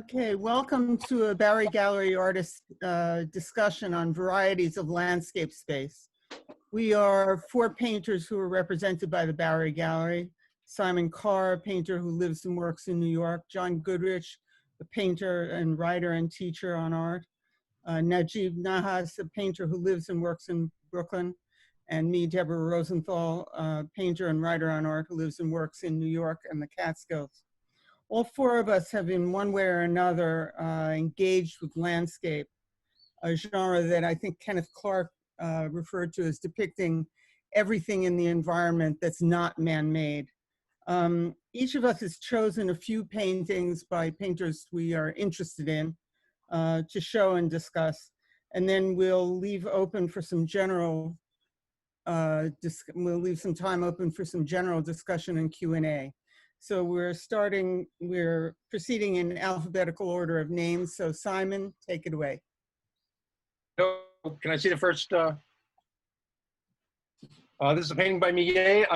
Okay, welcome to a Bowery Gallery artist discussion on varieties of landscape space. We are four painters who are represented by the Bowery Gallery. Simon Carr, a painter who lives and works in New York. John Goodrich, a painter and writer and teacher on art. Nagib Nahas, a painter who lives and works in Brooklyn. And me, Deborah Rosenthal, a painter and writer on art who lives and works in New York and the Catskills. All four of us have in one way or another engaged with landscape, a genre that I think Kenneth Clark referred to as depicting everything in the environment that's not man-made. Each of us has chosen a few paintings by painters we are interested in to show and discuss, and then we'll leave open for some general, we'll leave some time open for some general discussion and Q&A. So we're proceeding in alphabetical order of names. So Simon, take it away. Can I see the first? This is a painting by Millet.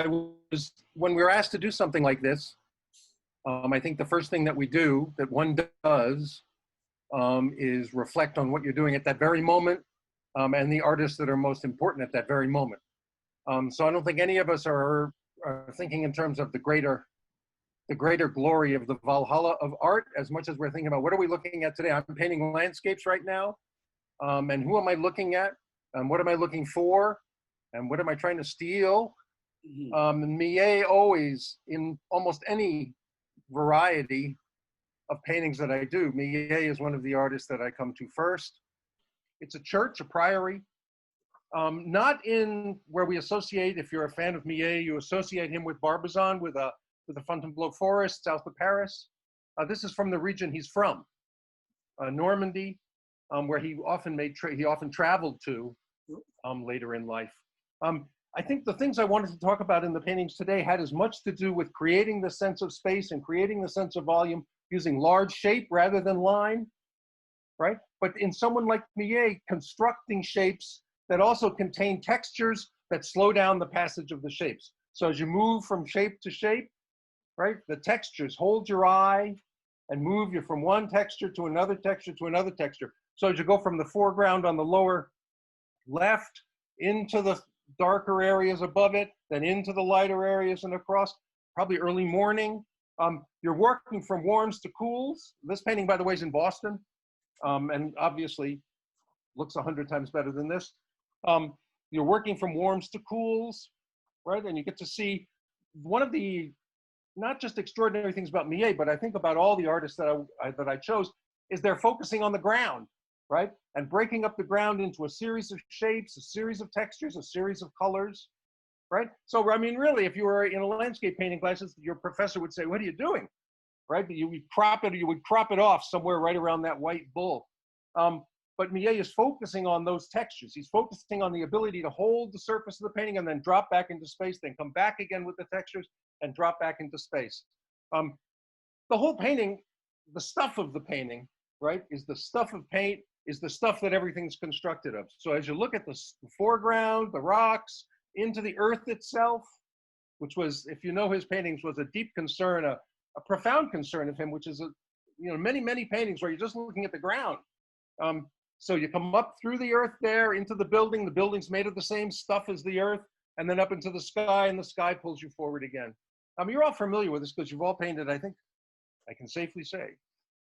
When we were asked to do something like this, I think the first thing that we do, that one does, is reflect on what you're doing at that very moment and the artists that are most important at that very moment. So I don't think any of us are thinking in terms of the greater glory of the Valhalla of art as much as we're thinking about what are we looking at today. I'm painting landscapes right now. And who am I looking at? And what am I looking for? And what am I trying to steal? Millet always, in almost any variety of paintings that I do, Millet is one of the artists that I come to first. It's a church, a priory. Not in where we associate, if you're a fan of Millet, you associate him with Barbizon, with the Fontainebleau forest south of Paris. This is from the region he's from, Normandy, where he often traveled to later in life. I think the things I wanted to talk about in the paintings today had as much to do with creating the sense of space and creating the sense of volume using large shape rather than line, right? But in someone like Millet, constructing shapes that also contain textures that slow down the passage of the shapes. So as you move from shape to shape, right, the textures hold your eye and move you from one texture to another texture to another texture. So as you go from the foreground on the lower left into the darker areas above it, then into the lighter areas and across, probably early morning. You're working from warms to cools. This painting, by the way, is in Boston, and obviously looks 100 times better than this. You're working from warms to cools, right? And you get to see one of the not just extraordinary things about Millet, but I think about all the artists that I chose, is they're focusing on the ground, right? And breaking up the ground into a series of shapes, a series of textures, a series of colors, right? So, I mean, really, if you were in a landscape painting classes, your professor would say, what are you doing, right? But you would crop it off somewhere right around that white bull. But Millet is focusing on those textures. He's focusing on the ability to hold the surface of the painting and then drop back into space, then come back again with the textures and drop back into space. The whole painting, the stuff of the painting, right, is the stuff of paint, is the stuff that everything's constructed of. So as you look at the foreground, the rocks, into the earth itself, which was, if you know his paintings, was a deep concern, a profound concern of him, which is, many, many paintings where you're just looking at the ground. So you come up through the earth there into the building's made of the same stuff as the earth, and then up into the sky, and the sky pulls you forward again. You're all familiar with this because you've all painted, I think I can safely say,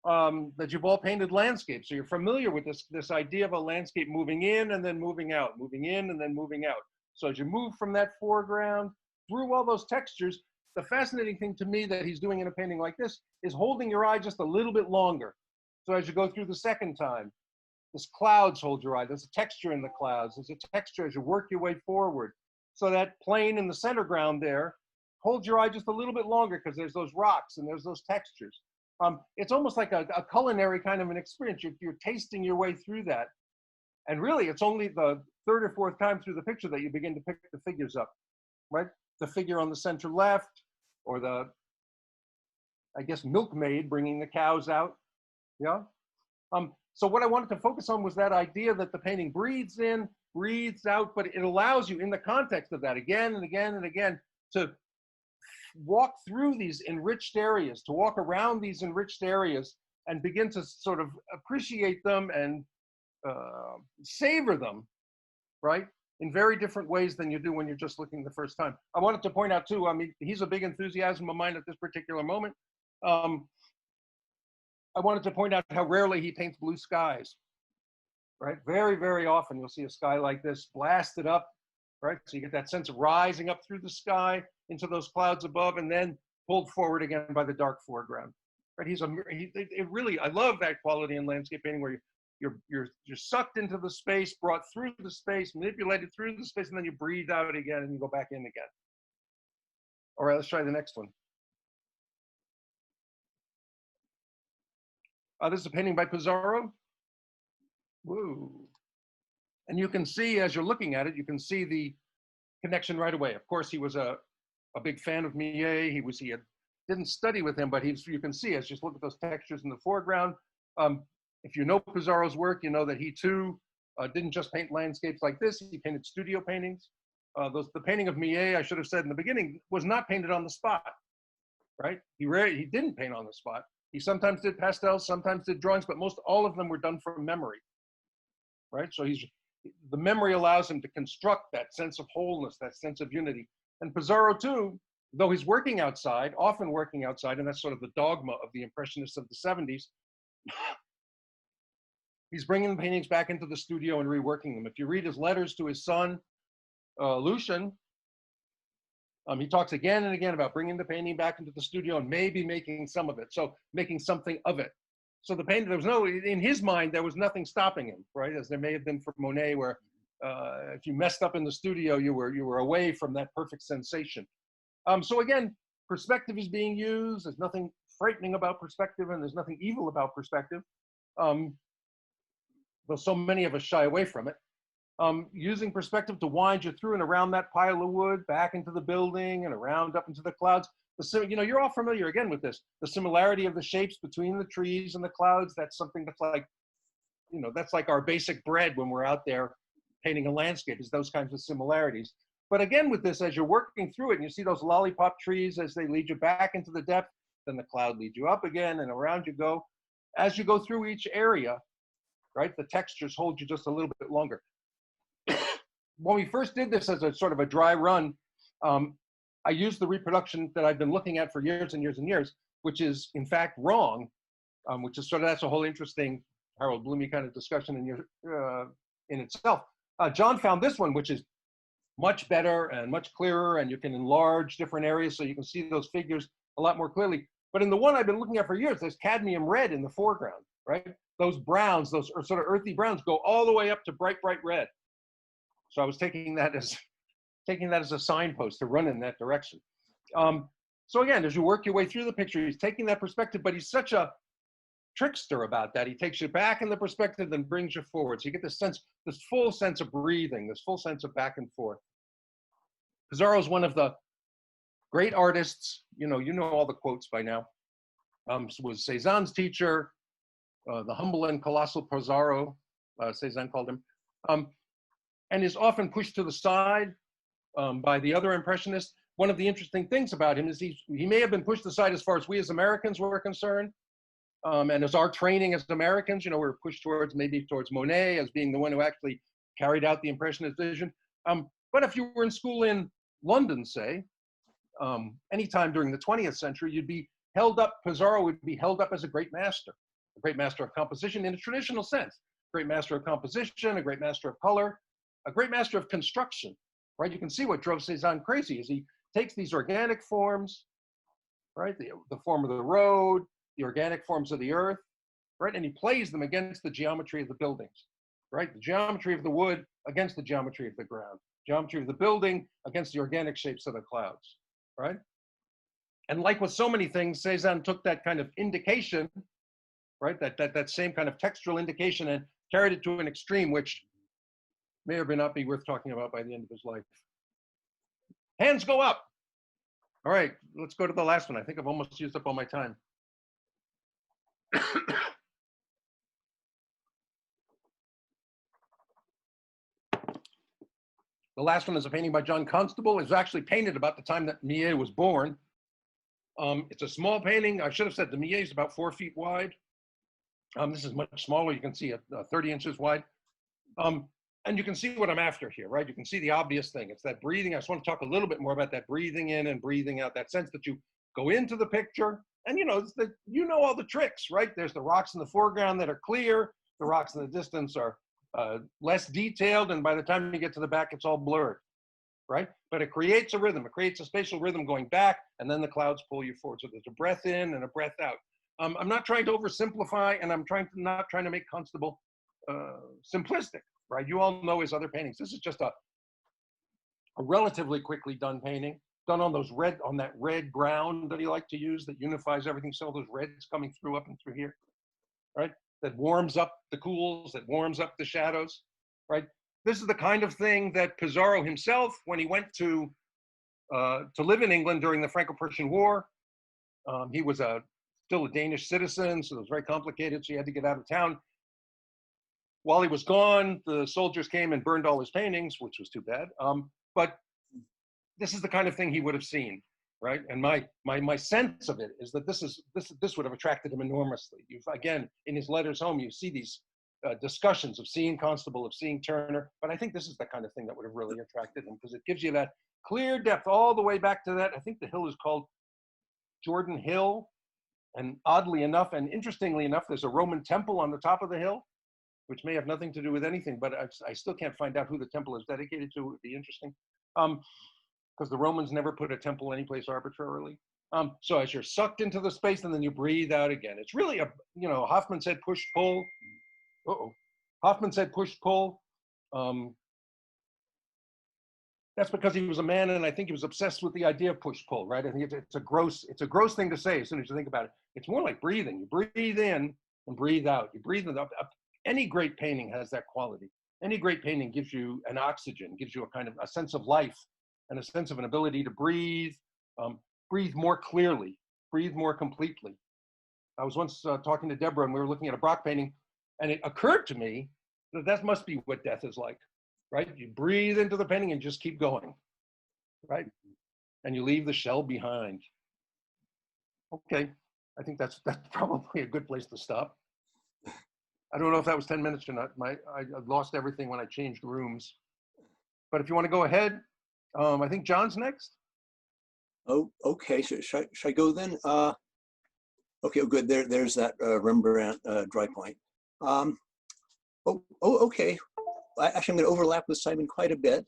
that you've all painted landscapes. So you're familiar with this idea of a landscape moving in and then moving out, moving in and then moving out. So as you move from that foreground through all those textures, the fascinating thing to me that he's doing in a painting like this is holding your eye just a little bit longer. So as you go through the second time, this clouds hold your eye. There's a texture in the clouds. There's a texture as you work your way forward. So that plane in the center ground there, hold your eye just a little bit longer because there's those rocks and there's those textures. It's almost like a culinary kind of an experience. You're tasting your way through that. And really, it's only the third or fourth time through the picture that you begin to pick the figures up, right? The figure on the center left, or the, I guess, milkmaid bringing the cows out, yeah? So what I wanted to focus on was that idea that the painting breathes in, breathes out, but it allows you in the context of that again and again and again to walk through these enriched areas, to walk around these enriched areas and begin to sort of appreciate them and savor them, right? In very different ways than you do when you're just looking the first time. I wanted to point out too, I mean, he's a big enthusiasm of mine at this particular moment. I wanted to point out how rarely he paints blue skies, right? Very, very often you'll see a sky like this blasted up, right? So you get that sense of rising up through the sky into those clouds above and then pulled forward again by the dark foreground, right? It really, I love that quality in landscape painting where you're sucked into the space, brought through the space, manipulated through the space, and then you breathe out again and you go back in again. All right, let's try the next one. This is a painting by Pizarro. Woo. And you can see, as you're looking at it, you can see the connection right away. Of course, he was a big fan of Millet. He didn't study with him, but you can see, as you just look at those textures in the foreground. If you know Pizarro's work, you know that he too didn't just paint landscapes like this. He painted studio paintings. The painting of Millet, I should have said in the beginning, was not painted on the spot, right? He didn't paint on the spot. He sometimes did pastels, sometimes did drawings, but most all of them were done from memory, right? So the memory allows him to construct that sense of wholeness, that sense of unity. And Pizarro too, though he's working outside, often working outside, and that's sort of the dogma of the Impressionists of the 70s, he's bringing the paintings back into the studio and reworking them. If you read his letters to his son, Lucian, he talks again and again about bringing the painting back into the studio and maybe making some of it. So making something of it. So the painting, in his mind, there was nothing stopping him, right? As there may have been for Monet, where if you messed up in the studio, you were away from that perfect sensation. So again, perspective is being used. There's nothing frightening about perspective, and there's nothing evil about perspective. Though so many of us shy away from it. Using perspective to wind you through and around that pile of wood, back into the building and around up into the clouds. You're all familiar again with this. The similarity of the shapes between the trees and the clouds, that's something that's like, that's like our basic bread when we're out there painting a landscape, is those kinds of similarities. But again with this, as you're working through it and you see those lollipop trees as they lead you back into the depth, then the cloud leads you up again and around you go. As you go through each area, right, the textures hold you just a little bit longer. When we first did this as a sort of a dry run, I used the reproduction that I've been looking at for years and years and years, which is in fact wrong, which is sort of, that's a whole interesting Harold Bloomy kind of discussion in itself. John found this one, which is much better and much clearer, and you can enlarge different areas so you can see those figures a lot more clearly. But in the one I've been looking at for years, there's cadmium red in the foreground, right? Those browns, those sort of earthy browns go all the way up to bright, bright red. So I was taking that as a signpost to run in that direction. So again, as you work your way through the picture, he's taking that perspective, but he's such a trickster about that. He takes you back in the perspective, then brings you forward. So you get this full sense of breathing, this full sense of back and forth. Pizarro is one of the great artists. You know all the quotes by now. Was Cézanne's teacher, the humble and colossal Pizarro, Cézanne called him, and is often pushed to the side by the other Impressionists. One of the interesting things about him is he may have been pushed aside as far as we as Americans were concerned, and as our training as Americans, we're pushed towards Monet as being the one who actually carried out the Impressionist vision. But if you were in school in London, say, anytime during the 20th century, Pizarro would be held up as a great master of composition in a traditional sense, great master of composition, a great master of color, a great master of construction, right? You can see what drove Cézanne crazy is he takes these organic forms, right? The form of the road, the organic forms of the earth, right? And he plays them against the geometry of the buildings, right? The geometry of the wood against the geometry of the ground, geometry of the building against the organic shapes of the clouds, right? And like with so many things, Cézanne took that kind of indication, right? That same kind of textural indication and carried it to an extreme, which may or may not be worth talking about by the end of his life. Hands go up. All right, let's go to the last one. I think I've almost used up all my time. The last one is a painting by John Constable. It was actually painted about the time that Millet was born. It's a small painting. I should have said the Millet is about 4 feet wide. This is much smaller. You can see it 30 inches wide. And you can see what I'm after here, right? You can see the obvious thing. It's that breathing. I just want to talk a little bit more about that breathing in and breathing out, that sense that you go into the picture and you know all the tricks, right? There's the rocks in the foreground that are clear. The rocks in the distance are less detailed. And by the time you get to the back, it's all blurred, right? But it creates a rhythm. It creates a spatial rhythm going back, and then the clouds pull you forward. So there's a breath in and a breath out. I'm not trying to oversimplify, and I'm not trying to make Constable simplistic, right? You all know his other paintings. This is just a relatively quickly done painting, done on that red ground that he liked to use that unifies everything. So those reds coming through up and through here, right? That warms up the cools, that warms up the shadows, right? This is the kind of thing that Pissarro himself, when he went to live in England during the Franco-Prussian War, he was still a Danish citizen, so it was very complicated, so he had to get out of town. While he was gone, the soldiers came and burned all his paintings, which was too bad. But this is the kind of thing he would have seen, right? And my sense of it is that this would have attracted him enormously. Again, in his letters home, you see these discussions of seeing Constable, of seeing Turner, but I think this is the kind of thing that would have really attracted him because it gives you that clear depth all the way back to that. I think the hill is called Jordan Hill, and oddly enough, and interestingly enough, there's a Roman temple on the top of the hill, which may have nothing to do with anything, but I still can't find out who the temple is dedicated to. It would be interesting, because the Romans never put a temple anyplace arbitrarily. So as you're sucked into the space and then you breathe out again, it's really Hoffman said push pull. Hoffman said push pull. That's because he was a man, and I think he was obsessed with the idea of push pull, right? I think it's a gross thing to say as soon as you think about it. It's more like breathing. You breathe in and breathe out. You breathe in. Any great painting has that quality. Any great painting gives you an oxygen, gives you a kind of a sense of life and a sense of an ability to breathe, breathe more clearly, breathe more completely. I was once talking to Deborah, and we were looking at a Braque painting, and it occurred to me that must be what death is like, right? You breathe into the painting and just keep going, right? And you leave the shell behind. Okay, I think that's probably a good place to stop. I don't know if that was 10 minutes or not. I lost everything when I changed rooms. But if you want to go ahead, I think John's next. Oh, okay. Should I go then? Okay, good. There's that Rembrandt dry point. Okay. Actually, I'm going to overlap with Simon quite a bit.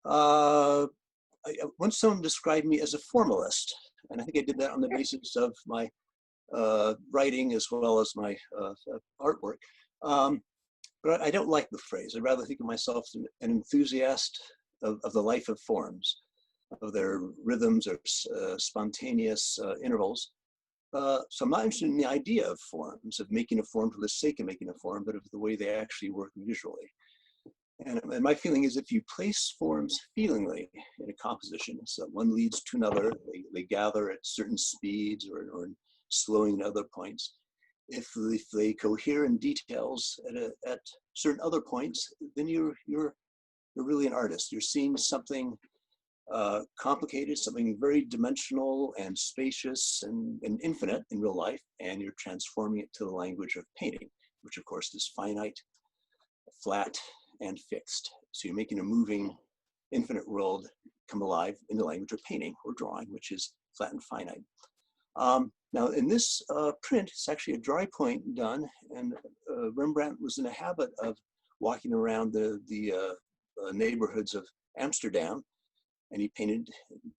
Once someone described me as a formalist, and I think I did that on the basis of my writing as well as my artwork. But I don't like the phrase. I'd rather think of myself as an enthusiast of the life of forms, of their rhythms or spontaneous intervals. So I'm not interested in the idea of forms, of making a form for the sake of making a form, but of the way they actually work visually. And my feeling is if you place forms feelingly in a composition, so one leads to another, they gather at certain speeds or slowing at other points. If they cohere in details at certain other points, then you're really an artist. You're seeing something complicated, something very dimensional and spacious and infinite in real life, and you're transforming it to the language of painting, which of course is finite, flat, and fixed. So you're making a moving, infinite world come alive in the language of painting or drawing, which is flat and finite. Now in this print, it's actually a dry point done, and Rembrandt was in a habit of walking around the neighborhoods of Amsterdam, and he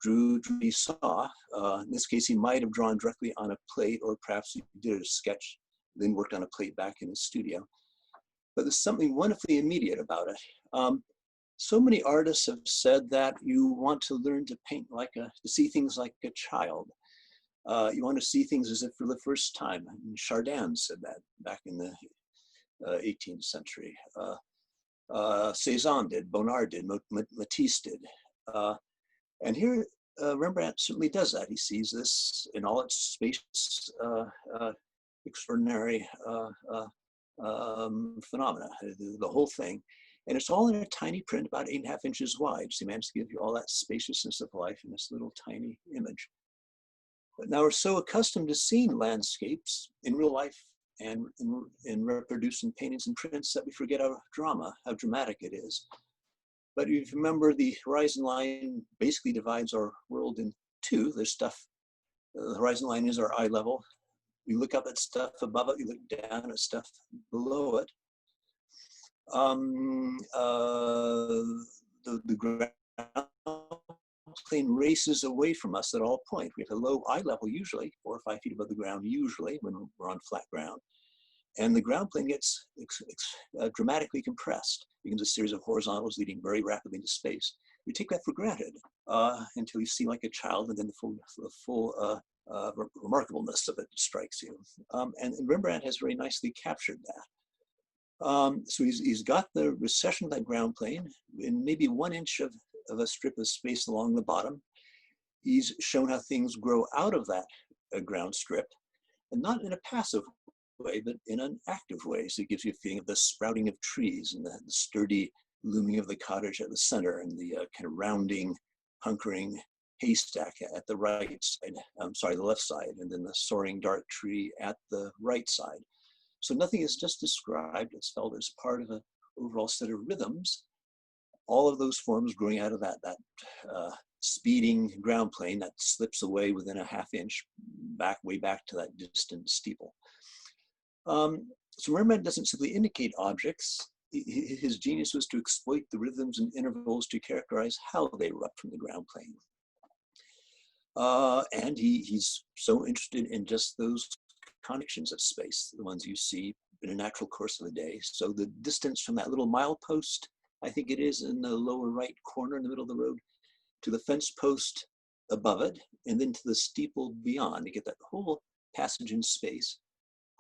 drew, he saw. In this case, he might have drawn directly on a plate, or perhaps he did a sketch, then worked on a plate back in his studio. But there's something wonderfully immediate about it. So many artists have said that you want to learn to paint to see things like a child. You want to see things as if for the first time. And Chardin said that back in the 18th century. Cézanne did, Bonnard did, Matisse did. And here, Rembrandt certainly does that. He sees this in all its spacious, extraordinary phenomena, the whole thing. And it's all in a tiny print, about 8.5 inches wide. So he managed to give you all that spaciousness of life in this little tiny image. But now we're so accustomed to seeing landscapes in real life and in reproducing paintings and prints that we forget our drama, how dramatic it is. But if you remember, the horizon line basically divides our world in two. There's stuff, the horizon line is our eye level. You look up at stuff above it, you look down at stuff below it. The ground plane races away from us at all points. We have a low eye level usually, 4 or 5 feet above the ground usually when we're on flat ground. And the ground plane gets dramatically compressed. It becomes a series of horizontals leading very rapidly into space. We take that for granted until you see like a child, and then the full remarkableness of it strikes you. And Rembrandt has very nicely captured that. So he's got the recession of that ground plane in maybe 1 inch of a strip of space along the bottom. He's shown how things grow out of that ground strip, and not in a passive way, but in an active way. So it gives you a feeling of the sprouting of trees and the sturdy looming of the cottage at the center, and the kind of rounding, hunkering haystack at the right side, the left side, and then the soaring dark tree at the right side. So nothing is just described, it's felt as part of an overall set of rhythms. All of those forms growing out of that speeding ground plane that slips away within a ½ inch, way back to that distant steeple. So Rembrandt doesn't simply indicate objects. His genius was to exploit the rhythms and intervals to characterize how they erupt from the ground plane. And he's so interested in just those connections of space, the ones you see in a natural course of a day. So the distance from that little milepost, I think it is in the lower right corner in the middle of the road, to the fence post above it, and then to the steeple beyond. You get that whole passage in space,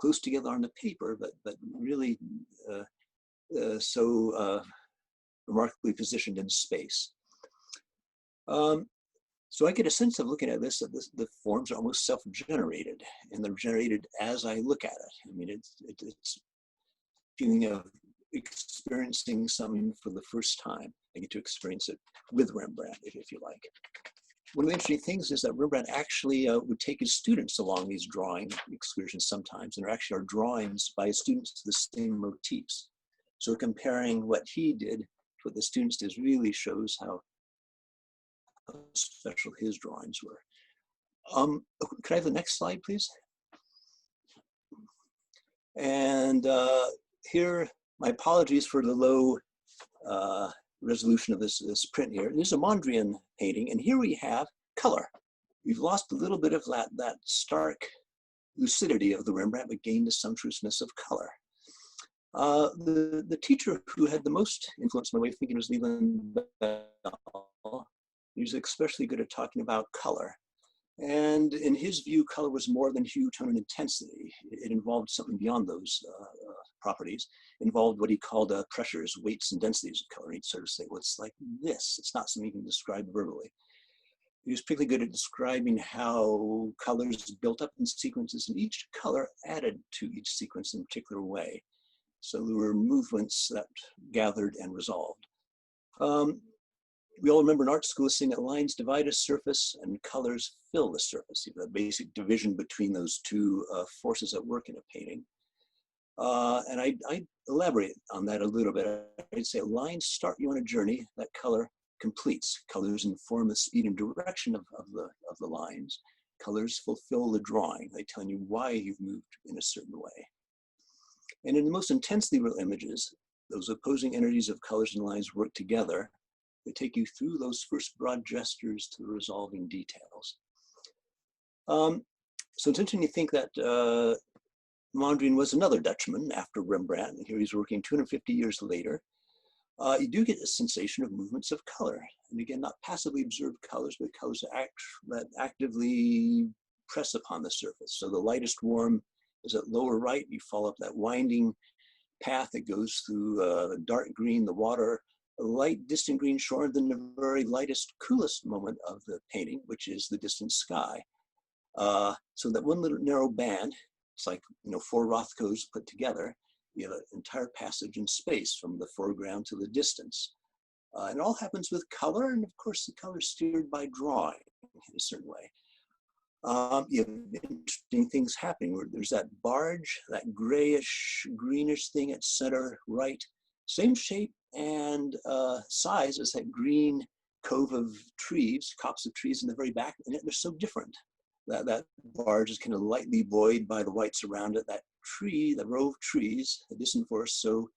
close together on the paper, but really so remarkably positioned in space. So I get a sense of looking at this, that the forms are almost self-generated, and they're generated as I look at it. I mean, it's feeling of experiencing something for the first time. I get to experience it with Rembrandt, if you like. One of the interesting things is that Rembrandt actually would take his students along these drawing excursions sometimes, and there actually are drawings by his students to the same motifs. So comparing what he did to what the students did really shows how special his drawings were. Could I have the next slide, please? And here, my apologies for the low resolution of this print here. This is a Mondrian painting, and here we have color. We've lost a little bit of that stark lucidity of the Rembrandt, but gained the sumptuousness of color. The teacher who had the most influence on my way of thinking was Leland Bell. He was especially good at talking about color. And in his view, color was more than hue, tone, and intensity. It involved something beyond those properties. It involved what he called pressures, weights, and densities of color. He'd sort of say, well, it's like this. It's not something you can describe verbally. He was particularly good at describing how colors built up in sequences, and each color added to each sequence in a particular way. So there were movements that gathered and resolved. We all remember in art school saying that lines divide a surface and colors fill the surface. You have a basic division between those two forces at work in a painting. And I elaborate on that a little bit. I'd say lines start you on a journey that color completes. Colors inform the speed and direction of the lines. Colors fulfill the drawing. They tell you why you've moved in a certain way. And in the most intensely real images, those opposing energies of colors and lines work together. They take you through those first broad gestures to the resolving details. So it's interesting to think that Mondrian was another Dutchman after Rembrandt, and here he's working 250 years later. You do get a sensation of movements of color. And again, not passively observed colors, but colors that actively press upon the surface. So the lightest warm is at lower right. You follow up that winding path that goes through the dark green, the water, a light distant green shore, and then the very lightest, coolest moment of the painting, which is the distant sky. So that one little narrow band, it's like 4 Rothkos put together. You have an entire passage in space from the foreground to the distance. And it all happens with color, and of course the color is steered by drawing in a certain way. You have interesting things happening where there's that barge, that grayish, greenish thing at center right, same shape and size as that green cove of trees, copse of trees in the very back, and yet they're so different. That barge is kind of lightly buoyed by the whites around it. That tree, the row of trees, the distant forest, so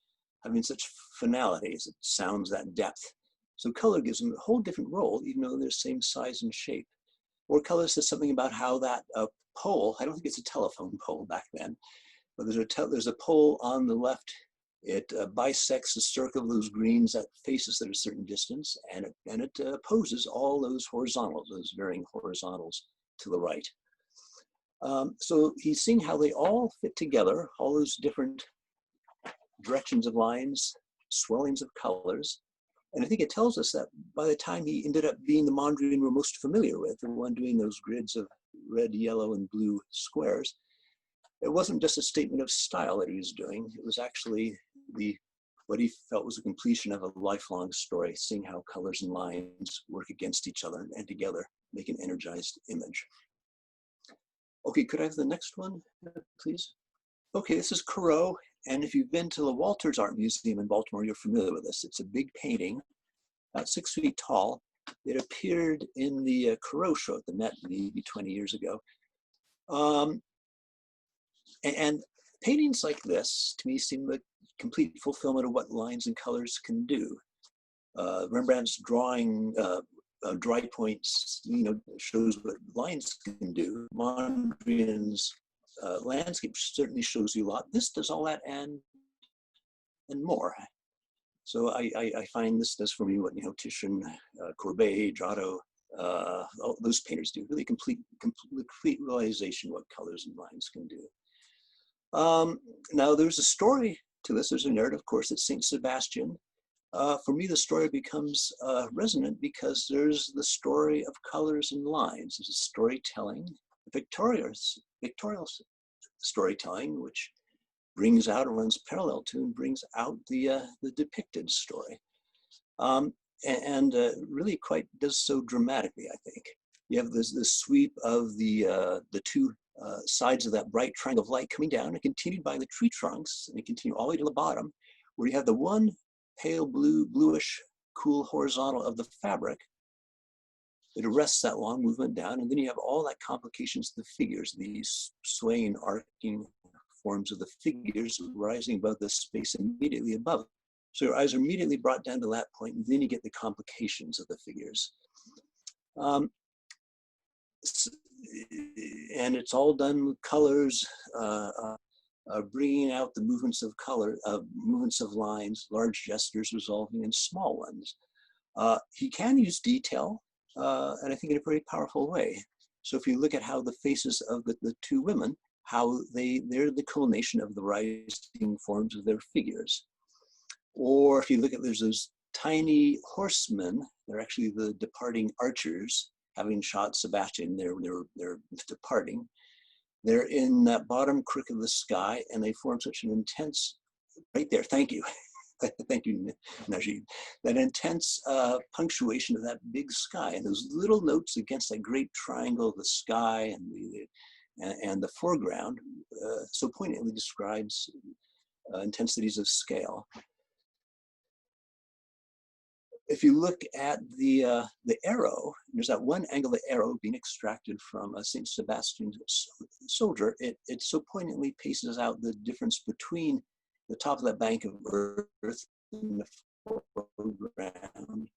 having such finality as it sounds that depth. So color gives them a whole different role, even though they're the same size and shape. Or color says something about how that pole, I don't think it's a telephone pole back then, but there's a pole on the left. It bisects the circle of those greens that faces at a certain distance, and it opposes all those horizontals, those varying horizontals to the right. So he's seeing how they all fit together, all those different directions of lines, swellings of colors. And I think it tells us that by the time he ended up being the Mondrian we're most familiar with, the one doing those grids of red, yellow, and blue squares, it wasn't just a statement of style that he was doing. It was actually what he felt was a completion of a lifelong story, seeing how colors and lines work against each other and together make an energized image. Okay, could I have the next one, please? Okay, this is Corot, and if you've been to the Walters Art Museum in Baltimore, you're familiar with this. It's a big painting, about 6 feet tall. It appeared in the Corot show at the Met maybe 20 years ago. And paintings like this, to me, seem like complete fulfillment of what lines and colors can do. Rembrandt's drawing dry points, shows what lines can do. Mondrian's landscape certainly shows you a lot. This does all that and more. So I find this does for me what Titian, Courbet, Giotto, all those painters do. Really complete realization of what colors and lines can do. Now there's a story to this. There's a narrative, of course, it's Saint Sebastian. For me, the story becomes resonant because there's the story of colors and lines. There's a storytelling, victorial storytelling, which brings out and runs parallel to and brings out the depicted story. And really quite does so dramatically, I think. You have this sweep of the two sides of that bright triangle of light coming down and continued by the tree trunks, and they continue all the way to the bottom, where you have the one pale bluish, cool horizontal of the fabric. It arrests that long movement down, and then you have all that complications of the figures, these swaying, arcing forms of the figures rising above the space immediately above. So your eyes are immediately brought down to that point, and then you get the complications of the figures. And it's all done with colors, bringing out the movements of color, movements of lines, large gestures resolving in small ones. He can use detail, and I think in a very powerful way. So if you look at how the faces of the two women, how they're the culmination of the rising forms of their figures. Or if you look at, there's those tiny horsemen, they're actually the departing archers, having shot Sebastian, they're departing. They're in that bottom crook of the sky, and they form such an intense, right there, thank you. Thank you, Nagib. That intense punctuation of that big sky, and those little notes against that great triangle of the sky and the foreground so poignantly describes intensities of scale. If you look at the arrow, there's that one angle of the arrow being extracted from a Saint Sebastian soldier. It so poignantly paces out the difference between the top of that bank of earth in the foreground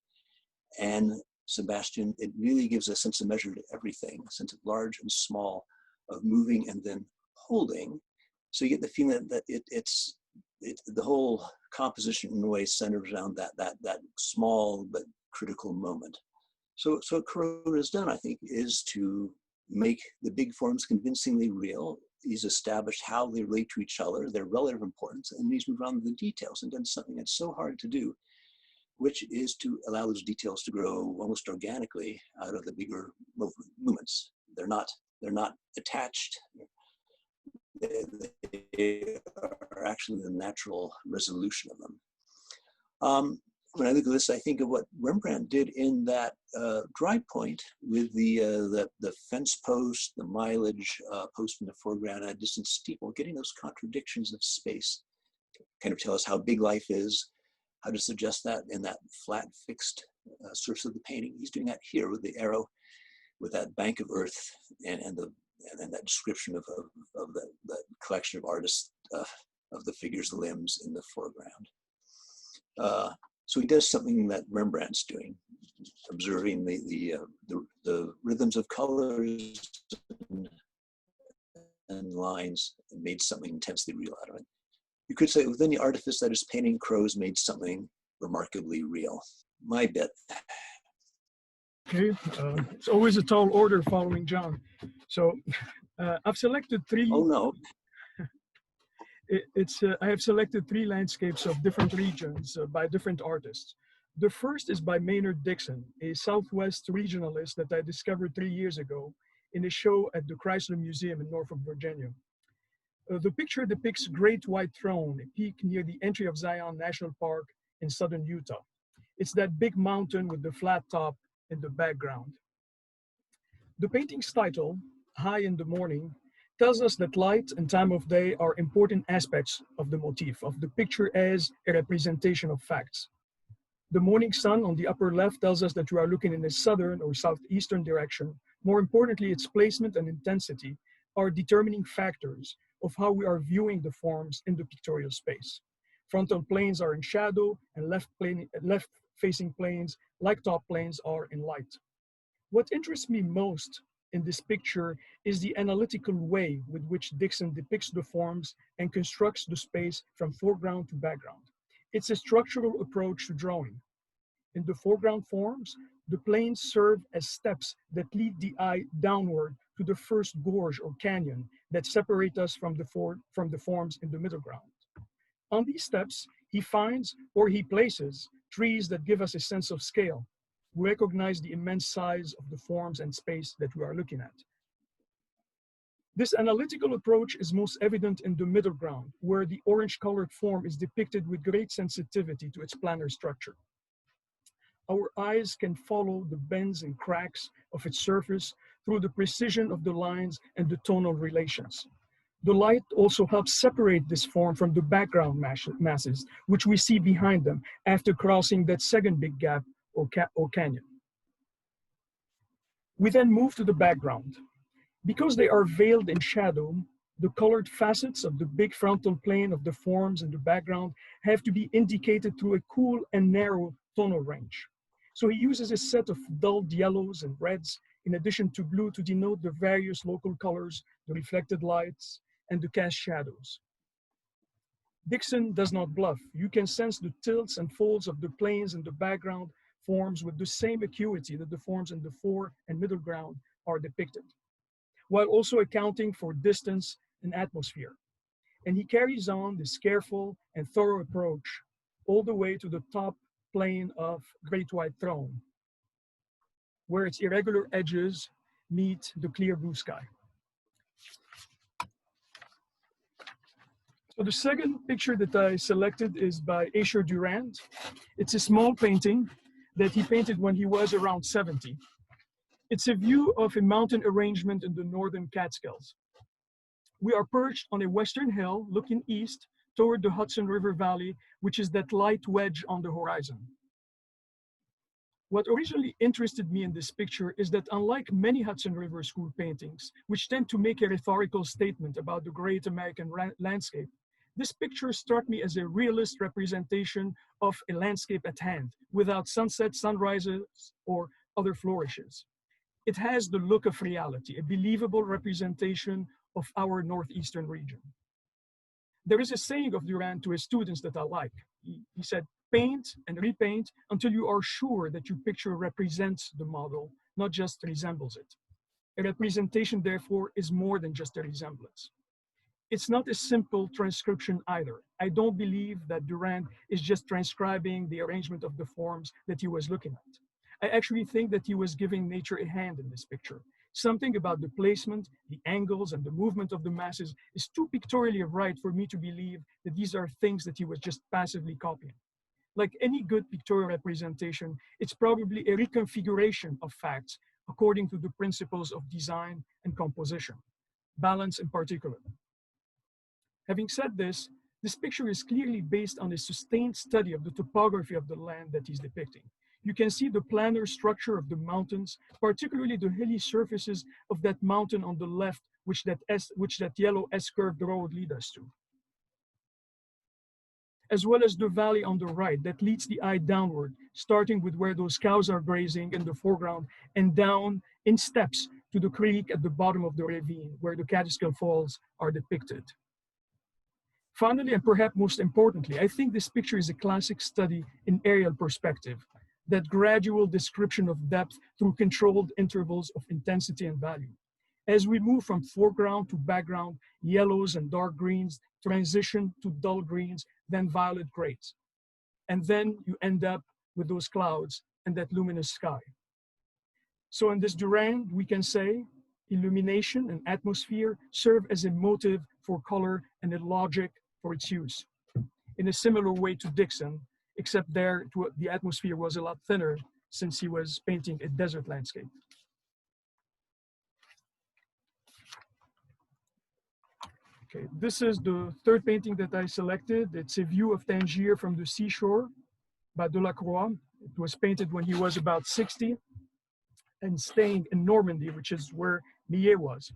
and Sebastian. It really gives a sense of measure to everything, a sense of large and small, of moving and then holding. So you get the feeling that the whole composition in a way centers around that small but critical moment. So what Corot has done, I think, is to make the big forms convincingly real. He's established how they relate to each other, their relative importance, and he's moved on to the details and done something that's so hard to do, which is to allow those details to grow almost organically out of the bigger movements. They're not attached. They are actually the natural resolution of them. when I look at this, I think of what Rembrandt did in that dry point with the fence post, the mileage post in the foreground, and a distant steeple, getting those contradictions of space, kind of tell us how big life is, how to suggest that in that flat, fixed surface of the painting. He's doing that here with the arrow, with that bank of earth, and that description of the collection of artists of the figures' limbs in the foreground. So he does something that Rembrandt's doing, observing the rhythms of colors and lines, and made something intensely real out of it. You could say within the artifice that is painting crows made something remarkably real. My bet. Okay, it's always a tall order following John. So I've selected three. Oh no. I have selected three landscapes of different regions by different artists. The first is by Maynard Dixon, a Southwest regionalist that I discovered 3 years ago in a show at the Chrysler Museum in Norfolk, Virginia. The picture depicts Great White Throne, a peak near the entry of Zion National Park in southern Utah. It's that big mountain with the flat top in the background. The painting's title, High in the Morning, tells us that light and time of day are important aspects of the motif, of the picture as a representation of facts. The morning sun on the upper left tells us that we are looking in a southern or southeastern direction. More importantly, its placement and intensity are determining factors of how we are viewing the forms in the pictorial space. Frontal planes are in shadow, and left-facing planes, like top planes, are in light. What interests me most in this picture is the analytical way with which Dixon depicts the forms and constructs the space from foreground to background. It's a structural approach to drawing. In the foreground forms, the planes serve as steps that lead the eye downward to the first gorge or canyon that separate us from the forms in the middle ground. On these steps, he finds or he places trees that give us a sense of scale. We recognize the immense size of the forms and space that we are looking at. This analytical approach is most evident in the middle ground, where the orange-colored form is depicted with great sensitivity to its planar structure. Our eyes can follow the bends and cracks of its surface through the precision of the lines and the tonal relations. The light also helps separate this form from the background masses, which we see behind them after crossing that second big gap or canyon. We then move to the background. Because they are veiled in shadow, the colored facets of the big frontal plane of the forms in the background have to be indicated through a cool and narrow tonal range. So he uses a set of dulled yellows and reds in addition to blue to denote the various local colors, the reflected lights, and the cast shadows. Dixon does not bluff. You can sense the tilts and folds of the planes in the background forms with the same acuity that the forms in the fore and middle ground are depicted, while also accounting for distance and atmosphere. And he carries on this careful and thorough approach all the way to the top plane of Great White Throne, where its irregular edges meet the clear blue sky. So the second picture that I selected is by Asher Durand. It's a small painting that he painted when he was around 70. It's a view of a mountain arrangement in the northern Catskills. We are perched on a western hill looking east toward the Hudson River Valley, which is that light wedge on the horizon. What originally interested me in this picture is that unlike many Hudson River School paintings, which tend to make a rhetorical statement about the great American landscape, this picture struck me as a realist representation of a landscape at hand, without sunsets, sunrises, or other flourishes. It has the look of reality, a believable representation of our northeastern region. There is a saying of Durand to his students that I like. He said, paint and repaint until you are sure that your picture represents the model, not just resembles it. A representation, therefore, is more than just a resemblance. It's not a simple transcription either. I don't believe that Durand is just transcribing the arrangement of the forms that he was looking at. I actually think that he was giving nature a hand in this picture. Something about the placement, the angles, and the movement of the masses is too pictorially right for me to believe that these are things that he was just passively copying. Like any good pictorial representation, it's probably a reconfiguration of facts according to the principles of design and composition, balance in particular. Having said this picture is clearly based on a sustained study of the topography of the land that he's depicting. You can see the planar structure of the mountains, particularly the hilly surfaces of that mountain on the left, which that yellow S-curved road leads us to, as well as the valley on the right that leads the eye downward, starting with where those cows are grazing in the foreground and down in steps to the creek at the bottom of the ravine where the Catskill Falls are depicted. Finally, and perhaps most importantly, I think this picture is a classic study in aerial perspective, that gradual description of depth through controlled intervals of intensity and value. As we move from foreground to background, yellows and dark greens transition to dull greens, then violet grays. And then you end up with those clouds and that luminous sky. So in this Durand, we can say illumination and atmosphere serve as a motive for color and a logic for its use. In a similar way to Dixon, except there the atmosphere was a lot thinner since he was painting a desert landscape. Okay, this is the third painting that I selected. It's a view of Tangier from the seashore by Delacroix. It was painted when he was about 60 and staying in Normandy, which is where Millet was.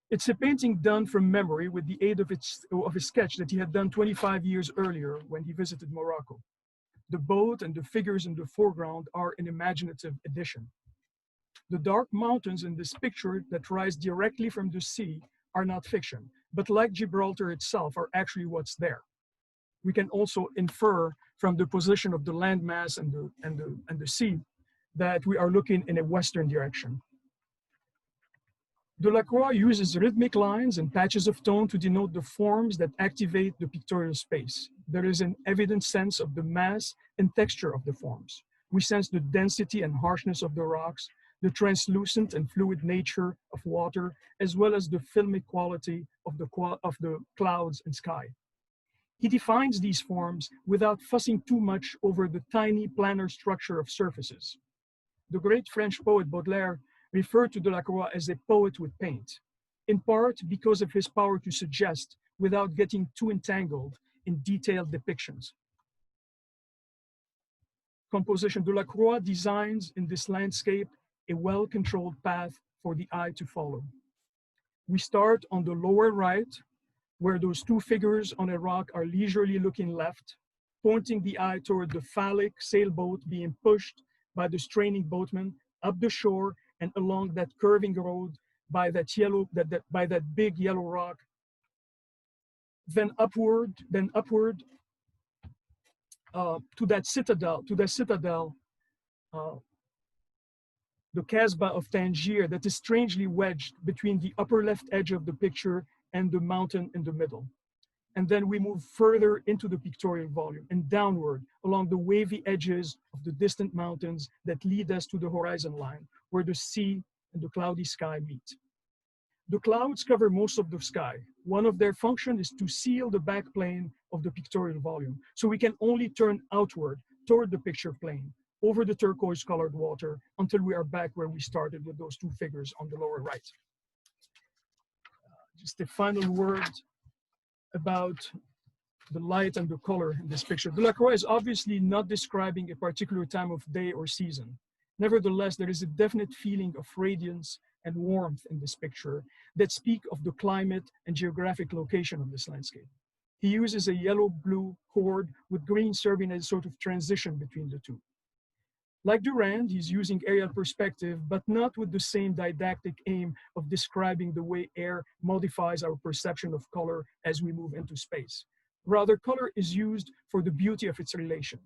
It's a painting done from memory with the aid of a sketch that he had done 25 years earlier when he visited Morocco. The boat and the figures in the foreground are an imaginative addition. The dark mountains in this picture that rise directly from the sea are not fiction, but like Gibraltar itself are actually what's there. We can also infer from the position of the landmass and the sea that we are looking in a western direction. Delacroix uses rhythmic lines and patches of tone to denote the forms that activate the pictorial space. There is an evident sense of the mass and texture of the forms. We sense the density and harshness of the rocks, the translucent and fluid nature of water, as well as the filmic quality of the clouds and sky. He defines these forms without fussing too much over the tiny planar structure of surfaces. The great French poet Baudelaire referred to Delacroix as a poet with paint, in part because of his power to suggest without getting too entangled in detailed depictions. Composition. Delacroix designs in this landscape a well-controlled path for the eye to follow. We start on the lower right, where those two figures on a rock are leisurely looking left, pointing the eye toward the phallic sailboat being pushed by the straining boatman up the shore and along that curving road by that big yellow rock, then upward to that citadel, the Casbah of Tangier that is strangely wedged between the upper left edge of the picture and the mountain in the middle. And then we move further into the pictorial volume and downward along the wavy edges of the distant mountains that lead us to the horizon line, where the sea and the cloudy sky meet. The clouds cover most of the sky. One of their functions is to seal the back plane of the pictorial volume, so we can only turn outward toward the picture plane, over the turquoise-colored water, until we are back where we started with those two figures on the lower right. Just a final word about the light and the color in this picture. Delacroix is obviously not describing a particular time of day or season. Nevertheless, there is a definite feeling of radiance and warmth in this picture that speak of the climate and geographic location of this landscape. He uses a yellow-blue chord with green serving as a sort of transition between the two. Like Durand, he's using aerial perspective, but not with the same didactic aim of describing the way air modifies our perception of color as we move into space. Rather, color is used for the beauty of its relation.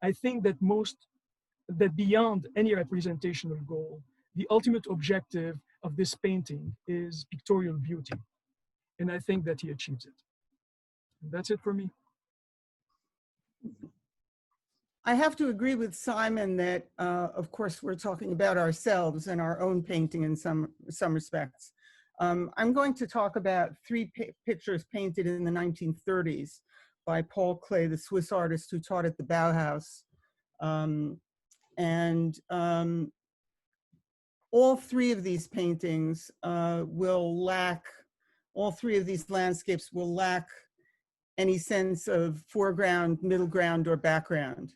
I think that beyond any representational goal, the ultimate objective of this painting is pictorial beauty. And I think that he achieves it. And that's it for me. I have to agree with Simon that, of course, we're talking about ourselves and our own painting in some respects. I'm going to talk about three pictures painted in the 1930s. by Paul Klee, the Swiss artist who taught at the Bauhaus. And all three of these paintings will lack, all three of these landscapes will lack any sense of foreground, middle ground, or background.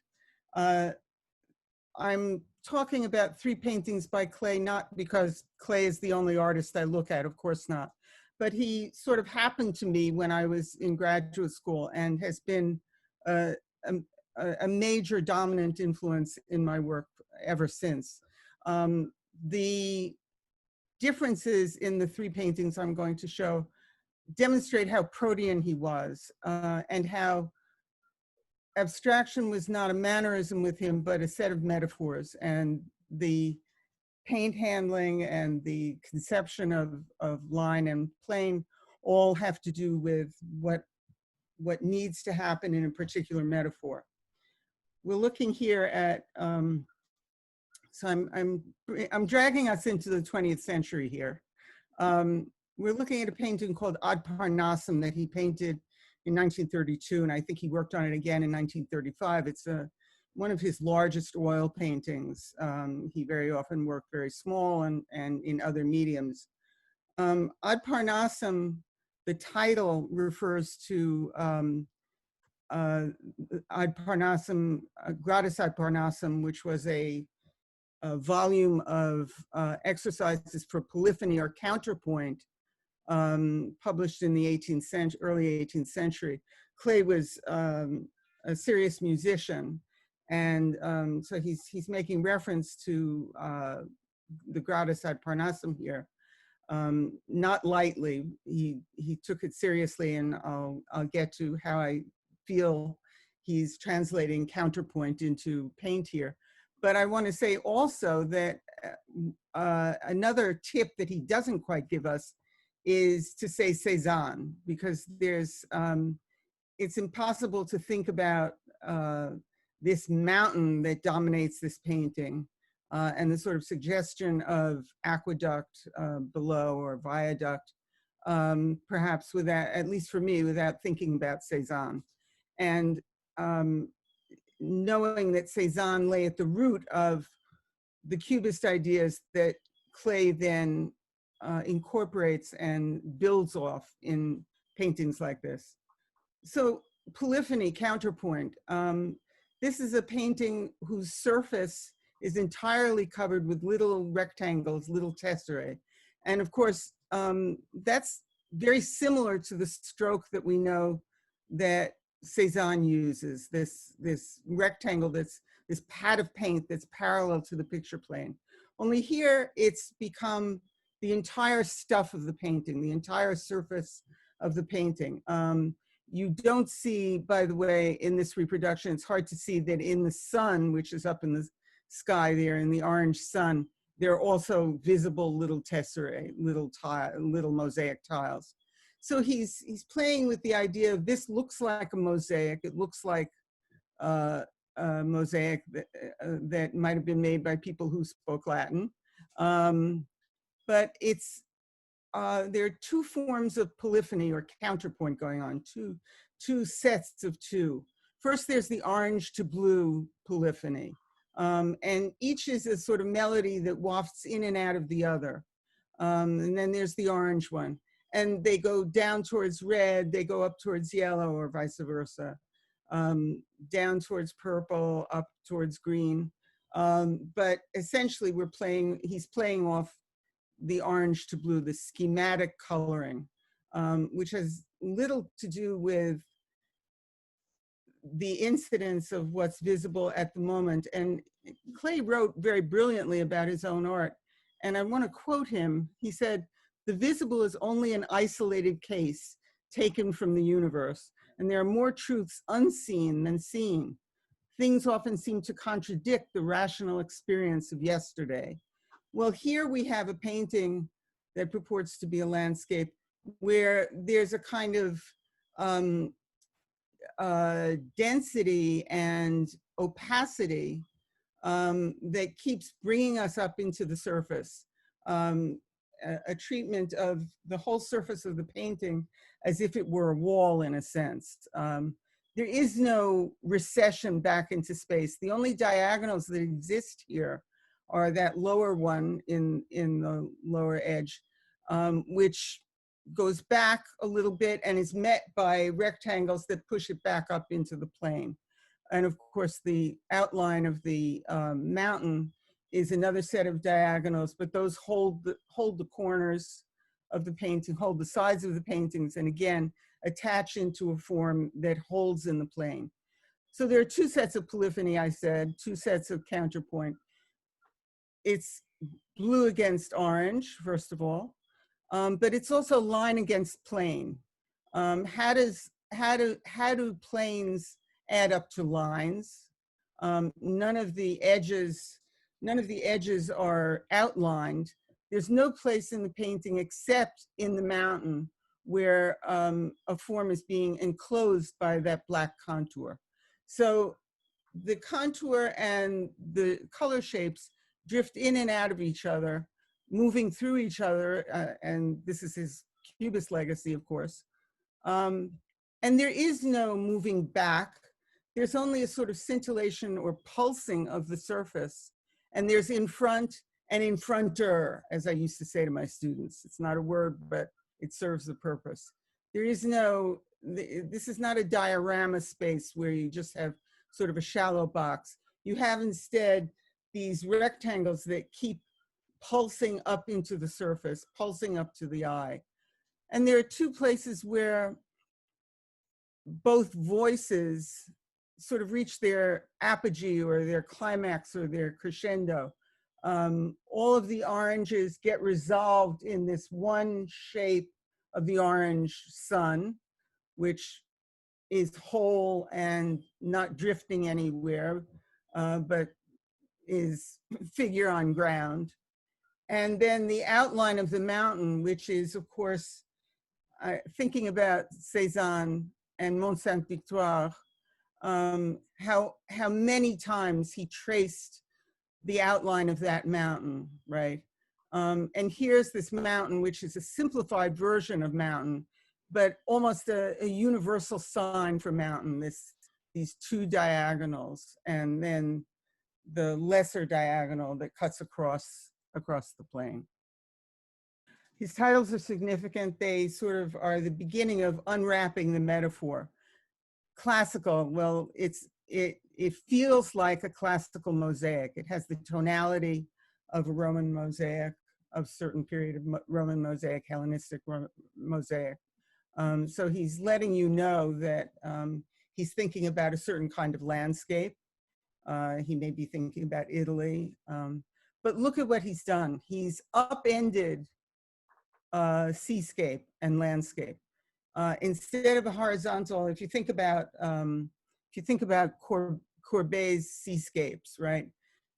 I'm talking about three paintings by Klee, not because Klee is the only artist I look at, of course not, but he sort of happened to me when I was in graduate school and has been a major dominant influence in my work ever since. The differences in the three paintings I'm going to show demonstrate how protean he was, and how abstraction was not a mannerism with him, but a set of metaphors. And the paint handling and the conception of line and plane all have to do with what needs to happen in a particular metaphor. We're looking here at, so I'm dragging us into the 20th century here. We're looking at a painting called Ad Parnassum that he painted in 1932, and I think he worked on it again in 1935. It's one of his largest oil paintings. He very often worked very small and in other mediums. Ad Parnassum, the title refers to Ad Parnassum, Gratis Ad Parnassum, which was a volume of exercises for polyphony or counterpoint, published in the early 18th century. Klee was a serious musician, and so he's making reference to the Gratis Ad Parnassum here, not lightly. He took it seriously, and I'll get to how I feel he's translating counterpoint into paint here. But I want to say also that another tip that he doesn't quite give us is to say Cézanne, because there's, it's impossible to think about this mountain that dominates this painting, and the sort of suggestion of aqueduct below or viaduct, perhaps without, at least for me, without thinking about Cézanne. And knowing that Cézanne lay at the root of the Cubist ideas that Klee then incorporates and builds off in paintings like this. So polyphony, counterpoint. This is a painting whose surface is entirely covered with little rectangles, little tesserae. And of course, that's very similar to the stroke that we know that Cézanne uses, this rectangle, this pad of paint that's parallel to the picture plane. Only here it's become the entire stuff of the painting, the entire surface of the painting. You don't see, by the way, in this reproduction, it's hard to see that in the sun, which is up in the sky there, in the orange sun, there are also visible little tesserae, little mosaic tiles. So he's playing with the idea of this looks like a mosaic. It looks like a mosaic that might have been made by people who spoke Latin. But it's, there are two forms of polyphony or counterpoint going on, two sets of two. First, there's the orange to blue polyphony. And each is a sort of melody that wafts in and out of the other. And then there's the orange one. And they go down towards red, they go up towards yellow, or vice versa. Down towards purple, up towards green. But essentially he's playing off the orange to blue, the schematic coloring, which has little to do with the incidence of what's visible at the moment. And Klee wrote very brilliantly about his own art. And I want to quote him. He said, "The visible is only an isolated case taken from the universe, and there are more truths unseen than seen. Things often seem to contradict the rational experience of yesterday." Well, here we have a painting that purports to be a landscape where there's a kind of density and opacity that keeps bringing us up into the surface. A treatment of the whole surface of the painting as if it were a wall in a sense. there is no recession back into space. The only diagonals that exist here are that lower one in the lower edge, which goes back a little bit and is met by rectangles that push it back up into the plane. And of course, the outline of the mountain is another set of diagonals, but those hold the corners of the painting, hold the sides of the paintings, and again, attach into a form that holds in the plane. So there are two sets of polyphony, I said, two sets of counterpoint. It's blue against orange, first of all, but it's also line against plane. How do planes add up to lines? None of the edges are outlined. There's no place in the painting except in the mountain where a form is being enclosed by that black contour. So the contour and the color shapes drift in and out of each other, moving through each other, and this is his Cubist legacy, of course. And there is no moving back. There's only a sort of scintillation or pulsing of the surface. And there's in front and in fronter, as I used to say to my students. It's not a word, but it serves the purpose. There is no, this is not a diorama space where you just have sort of a shallow box. You have instead these rectangles that keep pulsing up into the surface, pulsing up to the eye. And there are two places where both voices sort of reach their apogee or their climax or their crescendo. All of the oranges get resolved in this one shape of the orange sun, which is whole and not drifting anywhere, but is figure on ground. And then the outline of the mountain, which is, of course, thinking about Cézanne and Mont Sainte-Victoire, how many times he traced the outline of that mountain, right? And here's this mountain, which is a simplified version of mountain, but almost a universal sign for mountain, these two diagonals, and then the lesser diagonal that cuts across the plane. His titles are significant. They sort of are the beginning of unwrapping the metaphor. Classical, well, it feels like a classical mosaic. It has the tonality of a Roman mosaic, of certain period of Roman mosaic, Hellenistic mosaic. So he's letting you know that he's thinking about a certain kind of landscape. He may be thinking about Italy. But look at what he's done. He's upended seascape and landscape. Instead of a horizontal, if you think about Courbet's seascapes, right?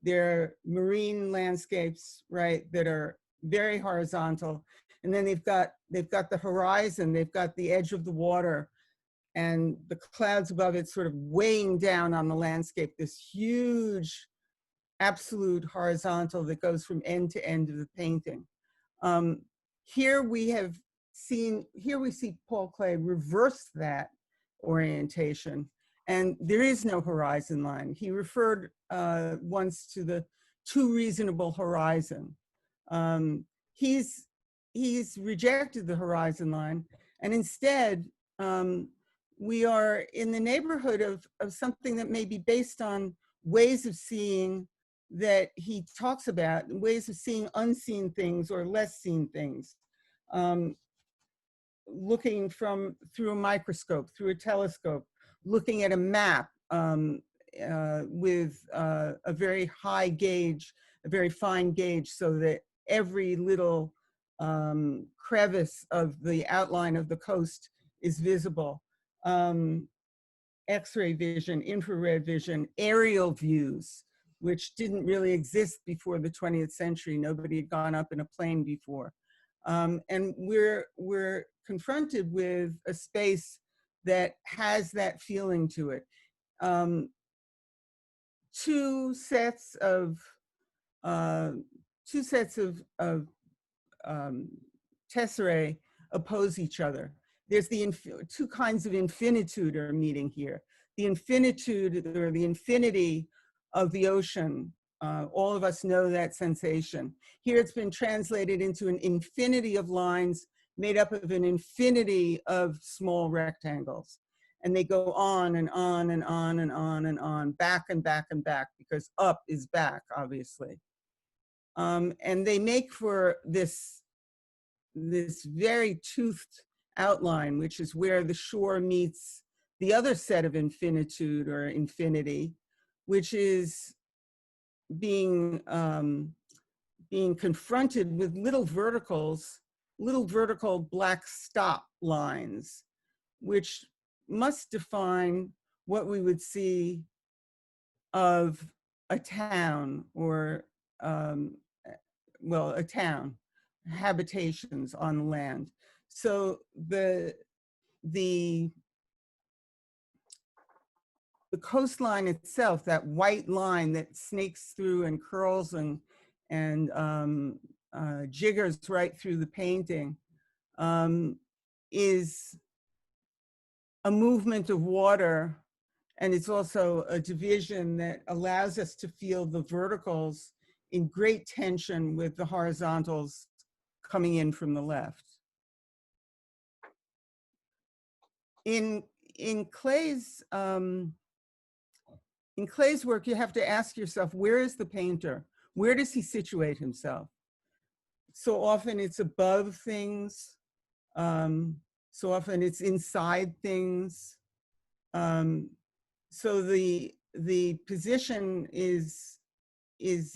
They're marine landscapes, right, that are very horizontal, and then they've got the horizon, they've got the edge of the water, and the clouds above it sort of weighing down on the landscape. This huge, absolute horizontal that goes from end to end of the painting. Here we see Paul Klee reverse that orientation, and there is no horizon line. He referred once to the too reasonable horizon. He's rejected the horizon line, and instead we are in the neighborhood of something that may be based on ways of seeing that he talks about, ways of seeing unseen things or less seen things. Looking through a microscope, through a telescope, looking at a map with a very high gauge, a very fine gauge, so that every little crevice of the outline of the coast is visible. X-ray vision, infrared vision, aerial views, which didn't really exist before the 20th century. Nobody had gone up in a plane before. And we're confronted with a space that has that feeling to it. Two sets of tesserae oppose each other. there's two kinds of infinitude are meeting here. The infinitude or the infinity of the ocean. All of us know that sensation. Here it's been translated into an infinity of lines made up of an infinity of small rectangles. And they go on and on and on and on and on, back and back and back, because up is back, obviously. And they make for this very toothed outline, which is where the shore meets the other set of infinitude or infinity, which is being confronted with little vertical black stop lines, which must define what we would see of a town or, well, a town, habitations on land. So the coastline itself, that white line that snakes through and curls and jiggers right through the painting, is a movement of water, and it's also a division that allows us to feel the verticals in great tension with the horizontals coming in from the left. In Clay's work, you have to ask yourself, where is the painter? Where does he situate himself? So often it's above things. So often it's inside things. So the position is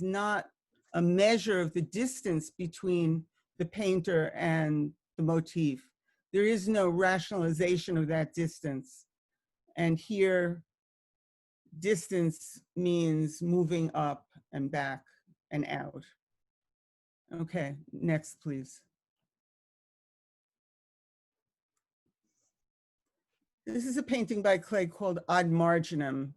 not a measure of the distance between the painter and the motif. There is no rationalization of that distance. And here, distance means moving up and back and out. Okay, next, please. This is a painting by Clay called Ad Marginem.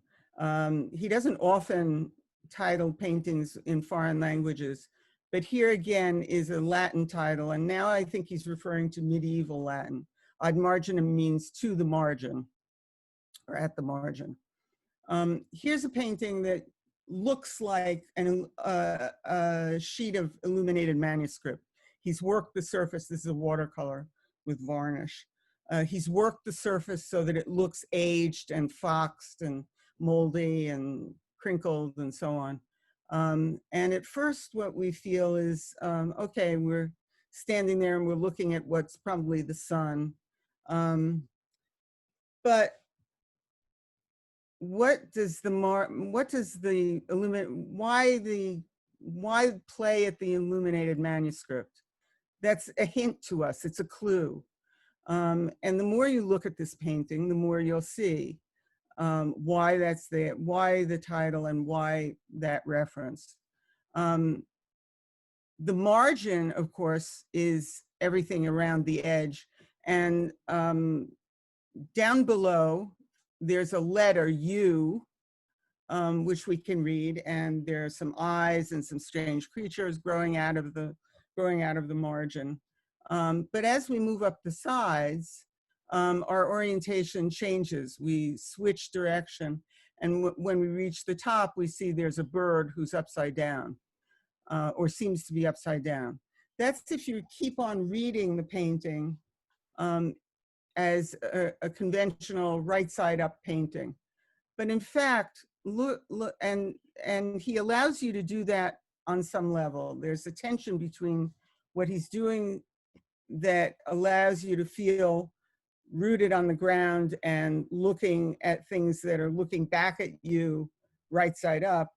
He doesn't often title paintings in foreign languages, but here again is a Latin title, and now I think he's referring to medieval Latin. Ad marginem means to the margin, or at the margin. Here's a painting that looks like a sheet of illuminated manuscript. He's worked the surface. This is a watercolor with varnish. He's worked the surface so that it looks aged and foxed and moldy and crinkled and so on. And at first what we feel is, okay, we're standing there and we're looking at what's probably the sun. But why play at the illuminated manuscript? That's a hint to us, it's a clue. And the more you look at this painting, the more you'll see why that's there, why the title and why that reference. The margin, of course, is everything around the edge. And down below, there's a letter U, which we can read, and there are some eyes and some strange creatures growing out of the margin. But as we move up the sides, our orientation changes. We switch direction, and when we reach the top, we see there's a bird who's upside down, or seems to be upside down. That's if you keep on reading the painting as a conventional right side up painting. But in fact, look, and he allows you to do that on some level. There's a tension between what he's doing that allows you to feel rooted on the ground and looking at things that are looking back at you right side up,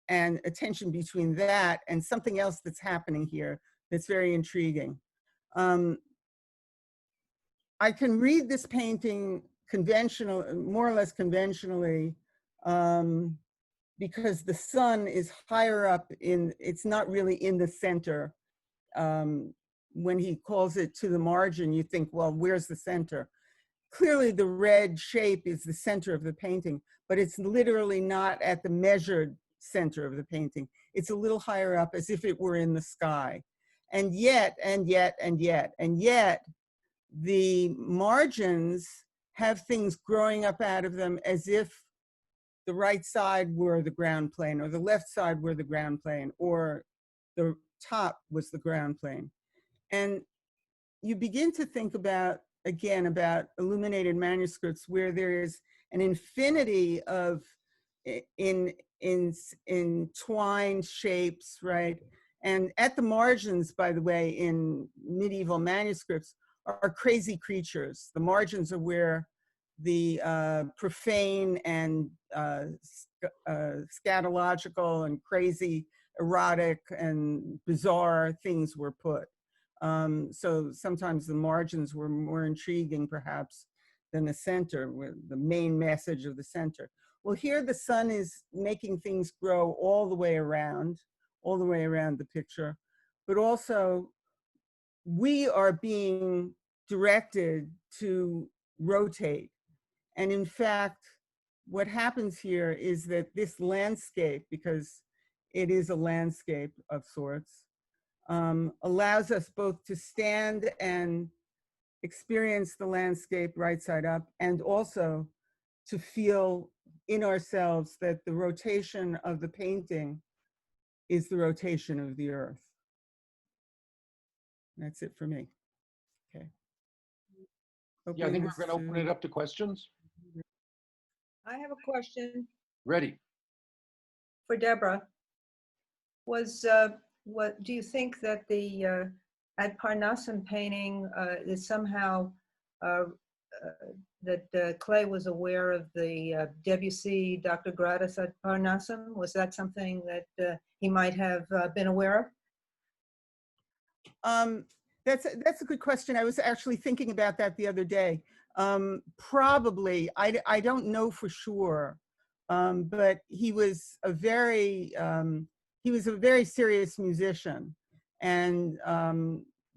and a tension between that and something else that's happening here that's very intriguing. I can read this painting more or less conventionally, because the sun is higher up it's not really in the center. When he calls it to the margin, you think, well, where's the center? Clearly the red shape is the center of the painting, but it's literally not at the measured center of the painting. It's a little higher up, as if it were in the sky. And yet, the margins have things growing up out of them as if the right side were the ground plane, or the left side were the ground plane, or the top was the ground plane. And you begin to think about, again, about illuminated manuscripts where there is an infinity of entwined shapes, right? And at the margins, by the way, in medieval manuscripts are crazy creatures. The margins are where the profane and scatological and crazy, erotic and bizarre things were put. So sometimes the margins were more intriguing, perhaps, than the center, the main message of the center. Well, here the sun is making things grow all the way around the picture, but also we are being directed to rotate. And in fact, what happens here is that this landscape, because it is a landscape of sorts, allows us both to stand and experience the landscape right side up, and also to feel in ourselves that the rotation of the painting is the rotation of the earth. That's it for me. Okay. Yeah, I think Open we're going to open it up to questions. I have a question Ready. for Deborah. What do you think that the Ad Parnassum painting is somehow that Clay was aware of the Debussy Dr. Gratis Ad Parnassum? Was that something that he might have been aware of? That's a good question. I was actually thinking about that the other day. Probably, I don't know for sure, but he was a very serious musician, and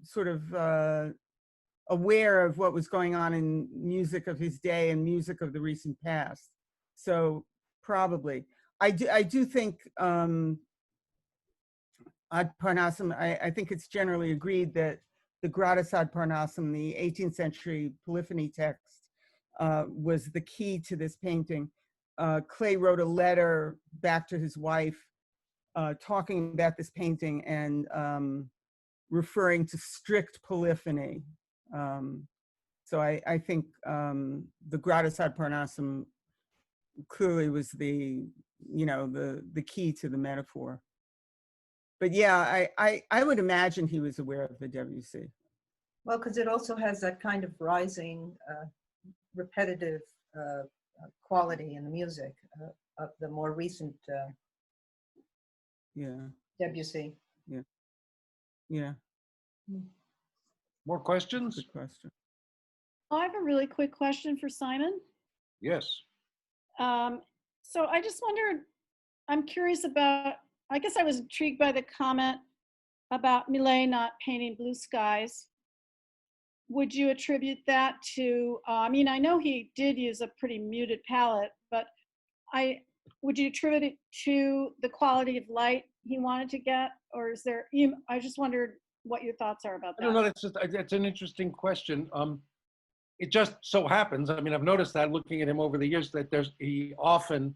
sort of aware of what was going on in music of his day and music of the recent past. So probably, I do think Ad Parnassum, I think it's generally agreed that the Gratis Ad Parnassum, the 18th century polyphony text, was the key to this painting. Clay wrote a letter back to his wife talking about this painting and referring to strict polyphony. So I think the Gratis Ad Parnassum clearly was the key to the metaphor. But yeah, I would imagine he was aware of the WC. Well, because it also has that kind of rising, repetitive quality in the music of the more recent Debussy. Yeah. More questions? Good question. I have a really quick question for Simon. Yes. So I just wondered, I'm curious about, I guess I was intrigued by the comment about Millet not painting blue skies. Would you attribute that to, I mean, I know he did use a pretty muted palette, but would you attribute it to the quality of light he wanted to get? Or is there, I just wondered what your thoughts are about that. I don't know, that's an interesting question. It just so happens, I mean, I've noticed that looking at him over the years, that he often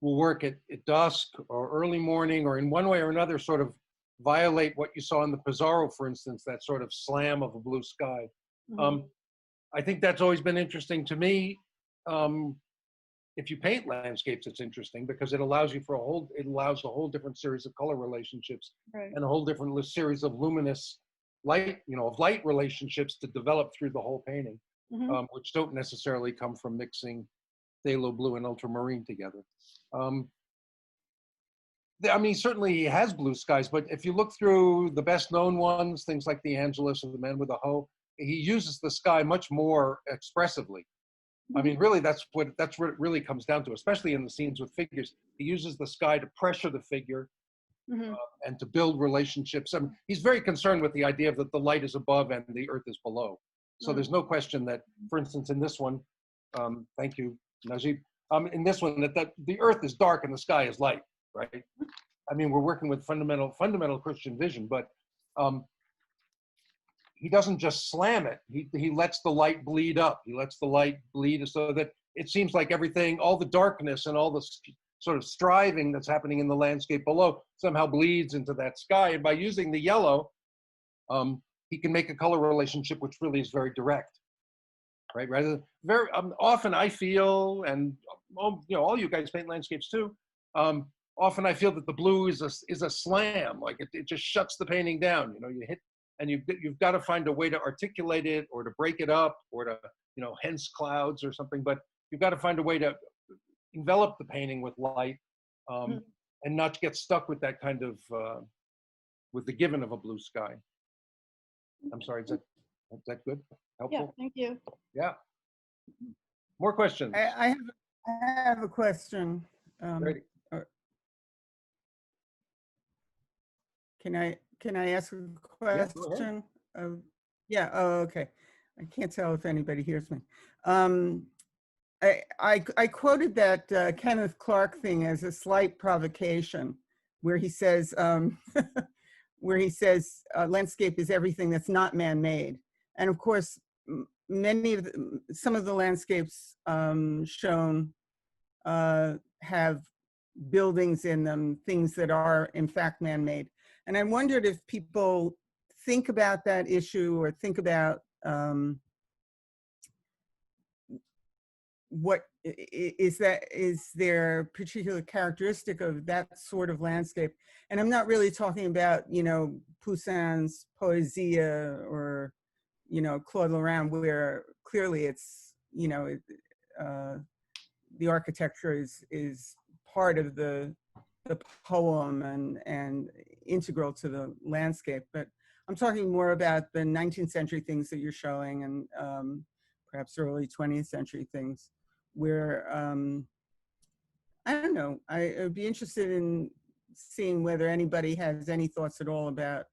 will work at dusk or early morning, or in one way or another sort of violate what you saw in the Pizarro, for instance, that sort of slam of a blue sky. Mhm. I think that's always been interesting to me. If you paint landscapes, it's interesting because it allows you it allows a whole different series of color relationships, Right. and a whole different series of luminous light, of light relationships to develop through the whole painting, Mhm. which don't necessarily come from mixing phthalo blue and ultramarine together. I mean, certainly he has blue skies, but if you look through the best known ones, things like the Angelus or the Man with a Hoe, he uses the sky much more expressively. I mean, really, that's what it really comes down to, especially in the scenes with figures. He uses the sky to pressure the figure Mhm. and to build relationships. I mean, he's very concerned with the idea that the light is above and the earth is below. So there's no question that, for instance, in this one, thank you, Nagib, in this one, that the earth is dark and the sky is light, right? I mean, we're working with fundamental Christian vision, but he doesn't just slam it. He lets the light bleed up. He lets the light bleed so that it seems like everything, all the darkness and all the sort of striving that's happening in the landscape below somehow bleeds into that sky. And by using the yellow, he can make a color relationship which really is very direct, right? Rather, very often I feel, and all you guys paint landscapes too. Often I feel that the blue is a slam, like it just shuts the painting down. You hit, and you've got to find a way to articulate it or to break it up or to hence clouds or something. But you've got to find a way to envelop the painting with light, and not get stuck with that kind of with the given of a blue sky. I'm sorry, is that good? Helpful? Yeah, thank you. Yeah. More questions? I have a question. Ready. Can I ask a Yeah, go ahead. question? Yeah. Oh, okay. I can't tell if anybody hears me. I quoted that Kenneth Clark thing as a slight provocation, where he says landscape is everything that's not man-made, and of course, some of the landscapes shown have buildings in them, things that are in fact man-made. And I wondered if people think about that issue or think about what is there a particular characteristic of that sort of landscape? And I'm not really talking about, Poussin's Poesia or, Claude Lorrain, where clearly it's, the architecture is part of the poem and integral to the landscape. But I'm talking more about the 19th century things that you're showing, and perhaps early 20th century things, where, I don't know, I would be interested in seeing whether anybody has any thoughts at all about,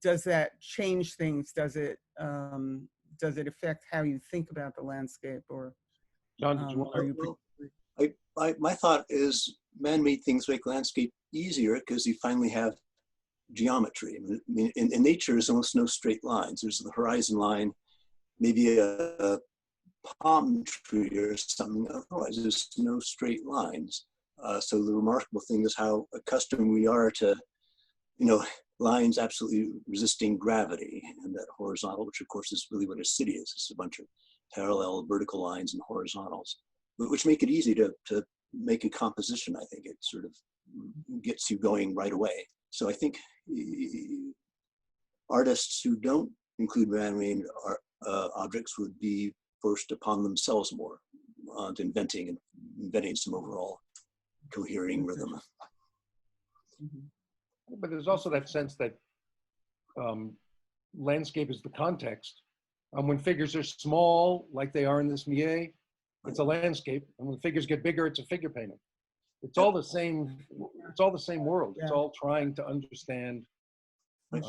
does that change things? Does it affect how you think about the landscape? Or John, did you want are to? you My thought is man-made things make landscape easier because you finally have geometry. I mean, in nature, there's almost no straight lines. There's the horizon line, maybe a palm tree or something. Otherwise, there's no straight lines. So the remarkable thing is how accustomed we are to, lines absolutely resisting gravity, and that horizontal, which of course is really what a city is. It's a bunch of parallel vertical lines and horizontals, which make it easy to make a composition. I think it sort of gets you going right away. So I think artists who don't include man-made objects would be forced upon themselves more on inventing some overall cohering rhythm. But there's also that sense that landscape is the context. When figures are small, like they are in this Millet, it's a landscape, and when figures get bigger, it's a figure painting. It's all the same. It's all the same world. It's all trying to understand.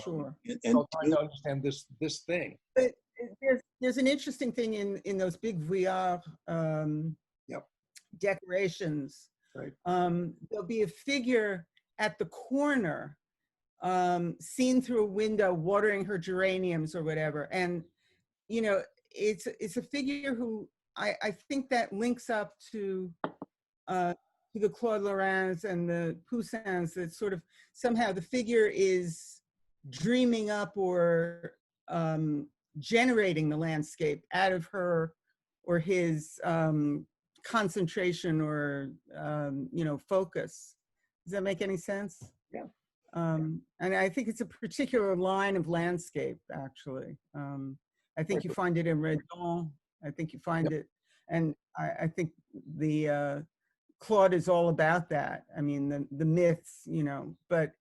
sure? It's all trying to understand this thing. But there's an interesting thing in those big Vuillard decorations. Right. There'll be a figure at the corner, seen through a window, watering her geraniums or whatever. And, it's a figure who I think that links up to the Claude Lorrains and the Poussins, that sort of somehow the figure is dreaming up or generating the landscape out of her or his concentration or, focus. Does that make any sense? Yeah. And I think it's a particular line of landscape, actually. I think you find it in Redon. I think you find it, and I think the Claude is all about that. I mean, the myths, but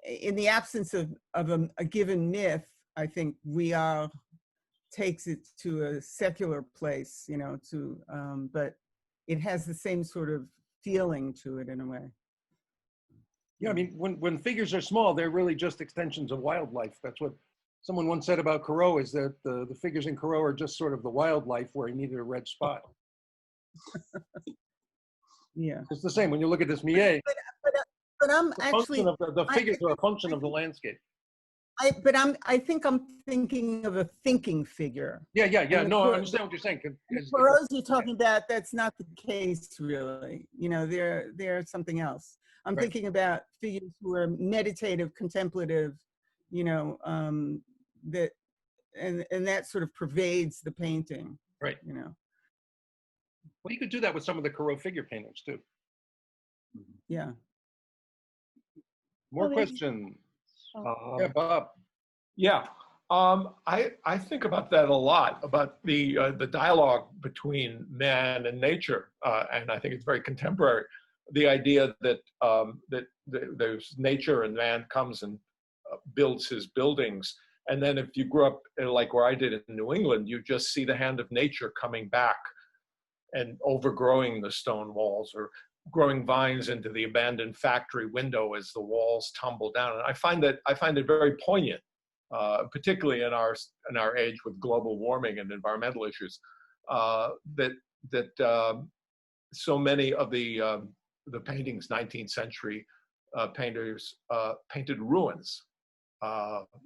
in the absence of a given myth, I think Vuillard takes it to a secular place, but it has the same sort of feeling to it in a way. Yeah, I mean, when figures are small, they're really just extensions of wildlife. That's what someone once said about Corot, is that the figures in Corot are just sort of the wildlife where he needed a red spot. Yeah. It's the same when you look at this Millet. But I'm actually, The figures are a function of the landscape. I think I'm thinking of a thinking figure. Yeah, yeah, yeah. And No, I the- understand what you're saying. For those you're talking about, that's not the case, really. You know, they're something else. I'm Right. thinking about figures who are meditative, contemplative, you know, that and that sort of pervades the painting. Right. You know. Well, you could do that with some of the Corot figure paintings too. Yeah. More Well, questions? Oh. Yeah, Bob. Yeah, I think about that a lot, about the dialogue between man and nature, and I think it's very contemporary. The idea that there's nature and man comes and builds his buildings, and then if you grew up like where I did in New England, you just see the hand of nature coming back and overgrowing the stone walls, or growing vines into the abandoned factory window as the walls tumble down. And I find it very poignant, particularly in our age with global warming and environmental issues, that so many of the paintings, 19th century painters painted ruins,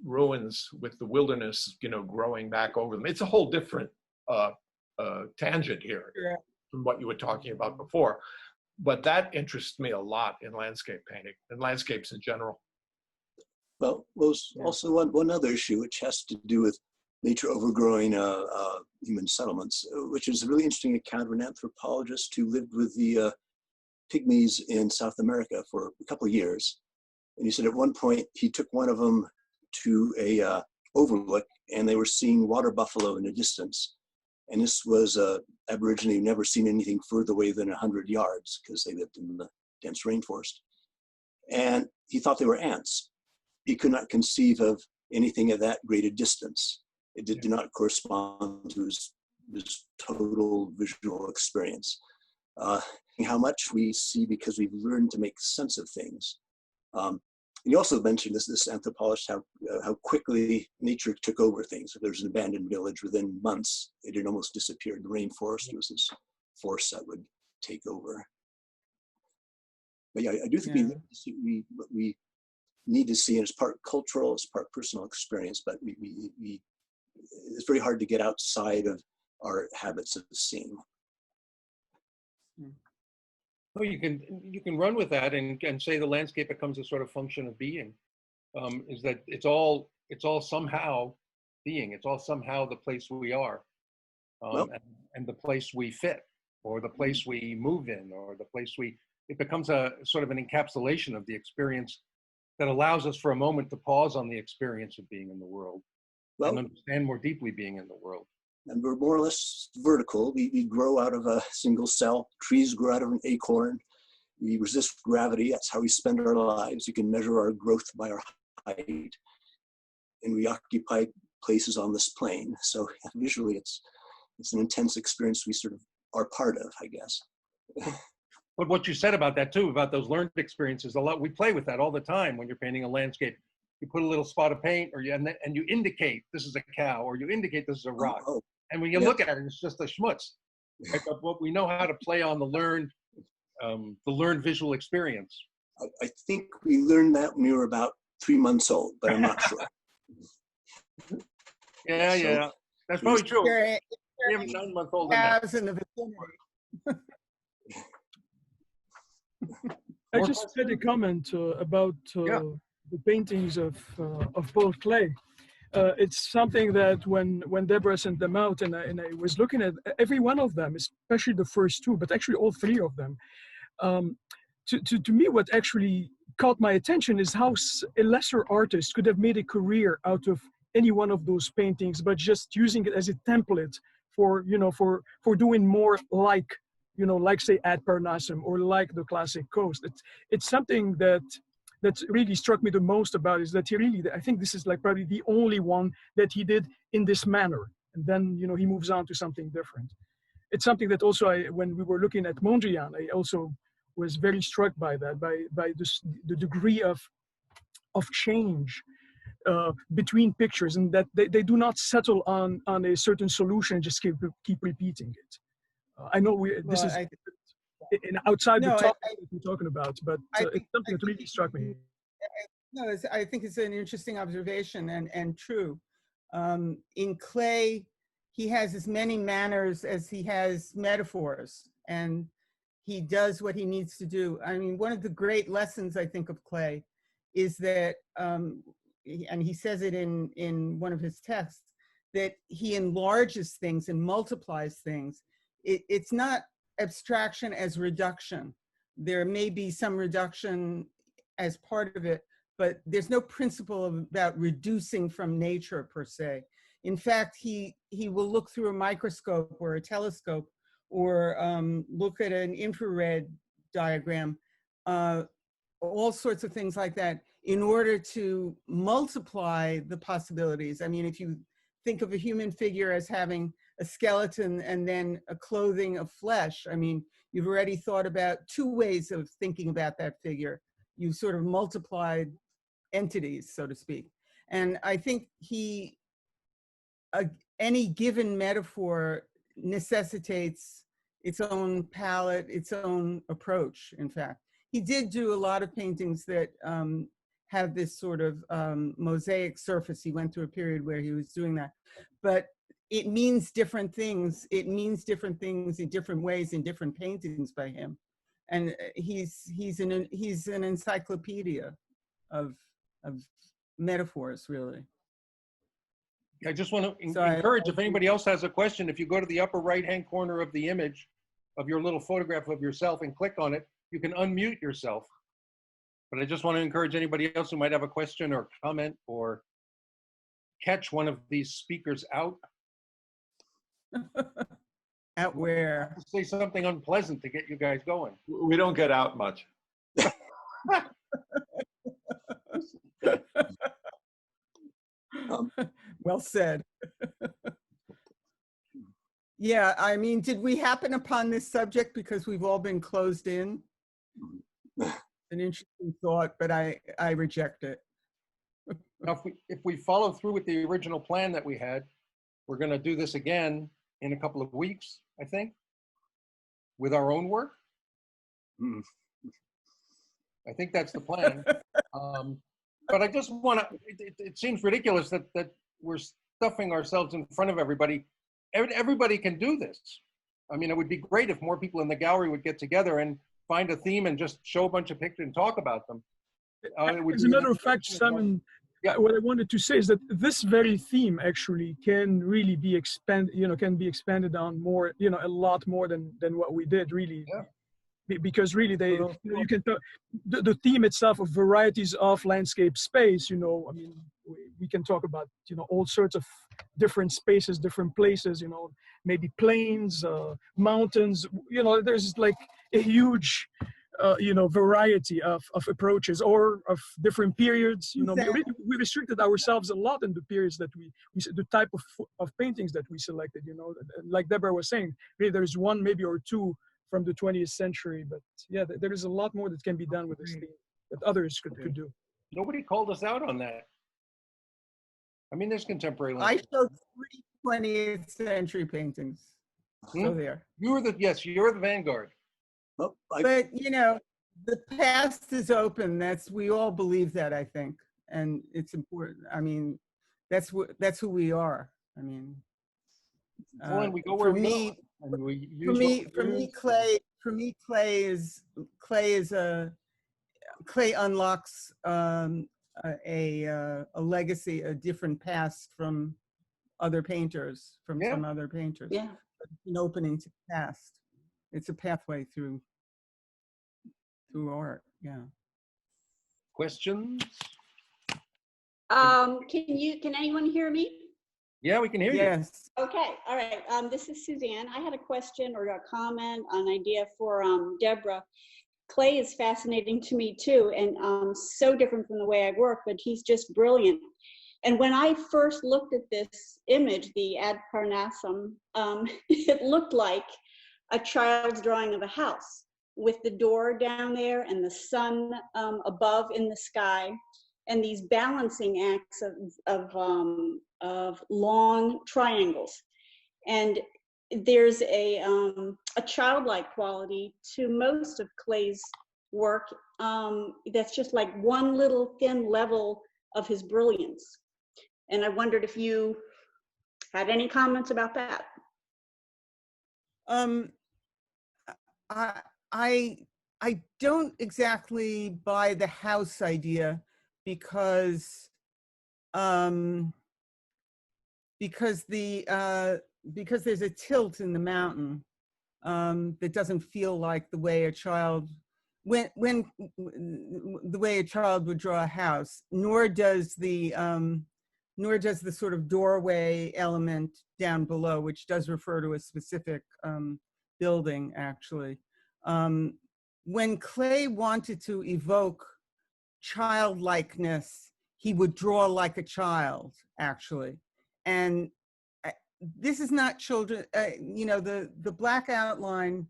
ruins with the wilderness, you know, growing back over them. It's a whole different tangent here from what you were talking about before. But that interests me a lot in landscape painting and landscapes in general. Well, there's also one other issue which has to do with nature overgrowing human settlements, which is a really interesting account of an anthropologist who lived with the pygmies in South America for a couple of years. And he said at one point he took one of them to a overlook, and they were seeing water buffalo in the distance. And this was Aborigine who'd never seen anything further away than 100 yards because they lived in the dense rainforest. And he thought they were ants. He could not conceive of anything at that great a distance. It did not correspond to his total visual experience. How much we see because we've learned to make sense of things. And you also mentioned this anthropologist, how quickly nature took over things. If there's an abandoned village, within months, it had almost disappeared. The rainforest was this force that would take over. But yeah, I do think we need to see, and it's part cultural, it's part personal experience, but it's very hard to get outside of our habits of seeing. Well, you can run with that and say the landscape becomes a sort of function of being. Is that it's all somehow being. It's all somehow the place we are, and the place we fit, or the place we move in, or the place it becomes a sort of an encapsulation of the experience that allows us for a moment to pause on the experience of being in the world and understand more deeply being in the world. And we're more or less vertical. We grow out of a single cell. Trees grow out of an acorn. We resist gravity. That's how we spend our lives. You can measure our growth by our height. And we occupy places on this plane. So visually, it's an intense experience we sort of are part of, I guess. But what you said about that too, about those learned experiences, a lot, we play with that all the time when you're painting a landscape. You put a little spot of paint, and you indicate this is a cow, or you indicate this is a rock. And when you look at it, it's just a schmutz. Right? But what we know how to play on the learned visual experience. I think we learned that when we were about 3 months old, but I'm not sure. Yeah, that's probably true. We have a 9-month-old in there. In the vicinity. I just had a comment about the paintings of Paul Klee. It's something that when Deborah sent them out, and I was looking at every one of them, especially the first two, but actually all three of them. To me, what actually caught my attention is how a lesser artist could have made a career out of any one of those paintings, but just using it as a template for doing more like say Ad Parnassum or like the Classic Coast. It's something that really struck me the most about is that I think this is like probably the only one that he did in this manner. And then, he moves on to something different. It's something that also when we were looking at Mondrian, I also was very struck by that, by the degree of change between pictures, and that they do not settle on a certain solution and just keep repeating it. I know this is outside the topic that we're talking about, but it's something that really struck me. No, I think it's an interesting observation and true. In clay, he has as many manners as he has metaphors, and he does what he needs to do. I mean, one of the great lessons, I think, of clay is that, and he says it in one of his texts, that he enlarges things and multiplies things. It's not abstraction as reduction. There may be some reduction as part of it, but there's no principle about reducing from nature per se. In fact, he will look through a microscope or a telescope or look at an infrared diagram, all sorts of things like that, in order to multiply the possibilities. I mean, if you think of a human figure as having a skeleton and then a clothing of flesh, I mean, you've already thought about two ways of thinking about that figure. You've sort of multiplied entities, so to speak. And I think any given metaphor necessitates its own palette, its own approach, in fact. He did do a lot of paintings that have this sort of mosaic surface. He went through a period where he was doing that. But it means different things. It means different things in different ways in different paintings by him. And he's an encyclopedia of metaphors, really. I just want to So encourage, if anybody else has a question, if you go to the upper right-hand corner of the image of your little photograph of yourself and click on it, you can unmute yourself. But I just want to encourage anybody else who might have a question or comment or catch one of these speakers out. Out where? Say something unpleasant to get you guys going. We don't get out much. Well said. Yeah, I mean, did we happen upon this subject because we've all been closed in? An interesting thought, but I reject it. Now, if we follow through with the original plan that we had, we're going to do this again in a couple of weeks, I think, with our own work. I think that's the plan. But I just want to, it seems ridiculous that we're stuffing ourselves in front of everybody. Everybody can do this. I mean, it would be great if more people in the gallery would get together and find a theme and just show a bunch of pictures and talk about them. As a matter of fact, Simon, yeah. What I wanted to say is that this very theme actually can really be expanded on more, a lot more than what we did, really. Yeah. Because really you can the theme itself of varieties of landscape space, I mean, we can talk about all sorts of different spaces, different places, maybe plains, mountains, there's like a huge variety of approaches or of different periods. We restricted ourselves a lot in the periods that the type of paintings that we selected. Like Deborah was saying, really there's one maybe or two from the 20th century, but yeah, there is a lot more that can be done with this theme that others could do. Nobody called us out on that. I mean, there's contemporary I landscape. showed 3 20th century paintings. So there. You're the vanguard. Well, But the past is open. We all believe that, I think, and it's important. I mean, that's who we are. I mean, We go where we go. Clay unlocks a legacy, a different past from other painters, some other painters. Yeah. An opening to the past. It's a pathway through art. Yeah. Questions? Can anyone hear me? Yeah, we can hear you. Yes. Okay, all right. This is Suzanne. I had a question or a comment, an idea for Deborah. Clay is fascinating to me too, and so different from the way I work, but he's just brilliant. And when I first looked at this image, the Ad Parnassum, it looked like a child's drawing of a house with the door down there and the sun above in the sky, and these balancing acts of long triangles. And there's a childlike quality to most of Clay's work that's just like one little thin level of his brilliance. And I wondered if you had any comments about that. I I don't exactly buy the house idea because because there's a tilt in the mountain that doesn't feel like the way a child when the way a child would draw a house, nor does the sort of doorway element down below, which does refer to a specific building actually. When Clay wanted to evoke childlikeness, he would draw like a child actually. And this is not children, you know, the black outline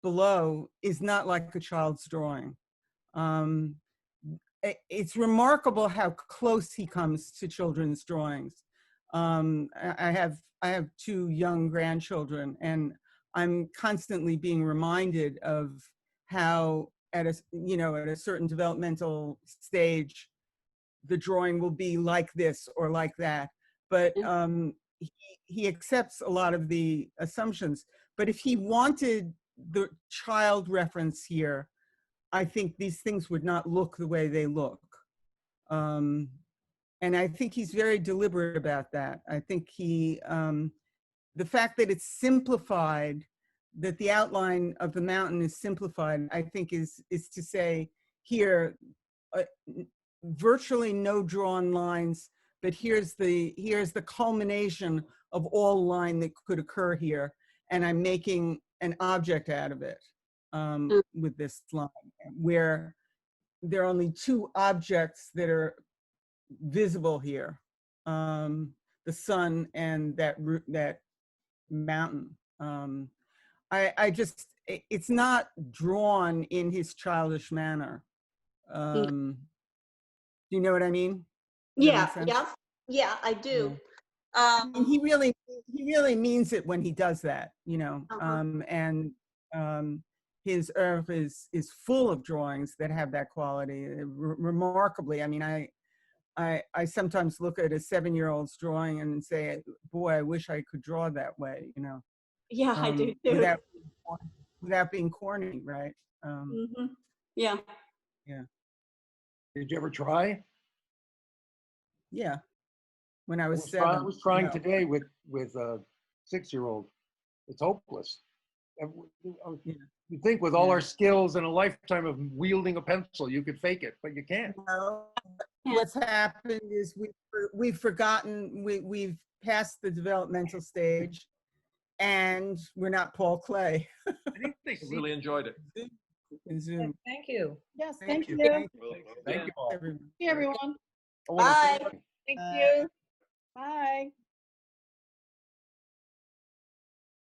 below is not like a child's drawing. It's remarkable how close he comes to children's drawings. I have two young grandchildren, and I'm constantly being reminded of how at a certain developmental stage, the drawing will be like this or like that. But he accepts a lot of the assumptions. But if he wanted the child reference here, I think these things would not look the way they look. And I think he's very deliberate about that. I think the fact that it's simplified, that the outline of the mountain is simplified, I think is to say here, virtually no drawn lines, but here's the culmination of all line that could occur here, and I'm making an object out of it with this line, where there are only two objects that are visible here, the sun and that mountain. It's not drawn in his childish manner. Do you know what I mean? Yeah, I do. Yeah. And he really means it when he does that, you know. And his oeuvre is full of drawings that have that quality. Remarkably, I mean, I sometimes look at a 7-year-old's drawing and say, boy, I wish I could draw that way, you know. Yeah, I do too. Without being corny, right? Yeah. Yeah. Did you ever try? Yeah. When I was 7. I was trying today with a 6-year-old. It's hopeless. You think with all our skills and a lifetime of wielding a pencil, you could fake it, but you can't. No. What's happened is we've forgotten, we've passed the developmental stage, and we're not Paul Clay. I think they really enjoyed it. In Zoom. Thank you. Yes, thank you. Thank you all. Thank you, everyone. I wanna say Bye. something. Thank you. Bye.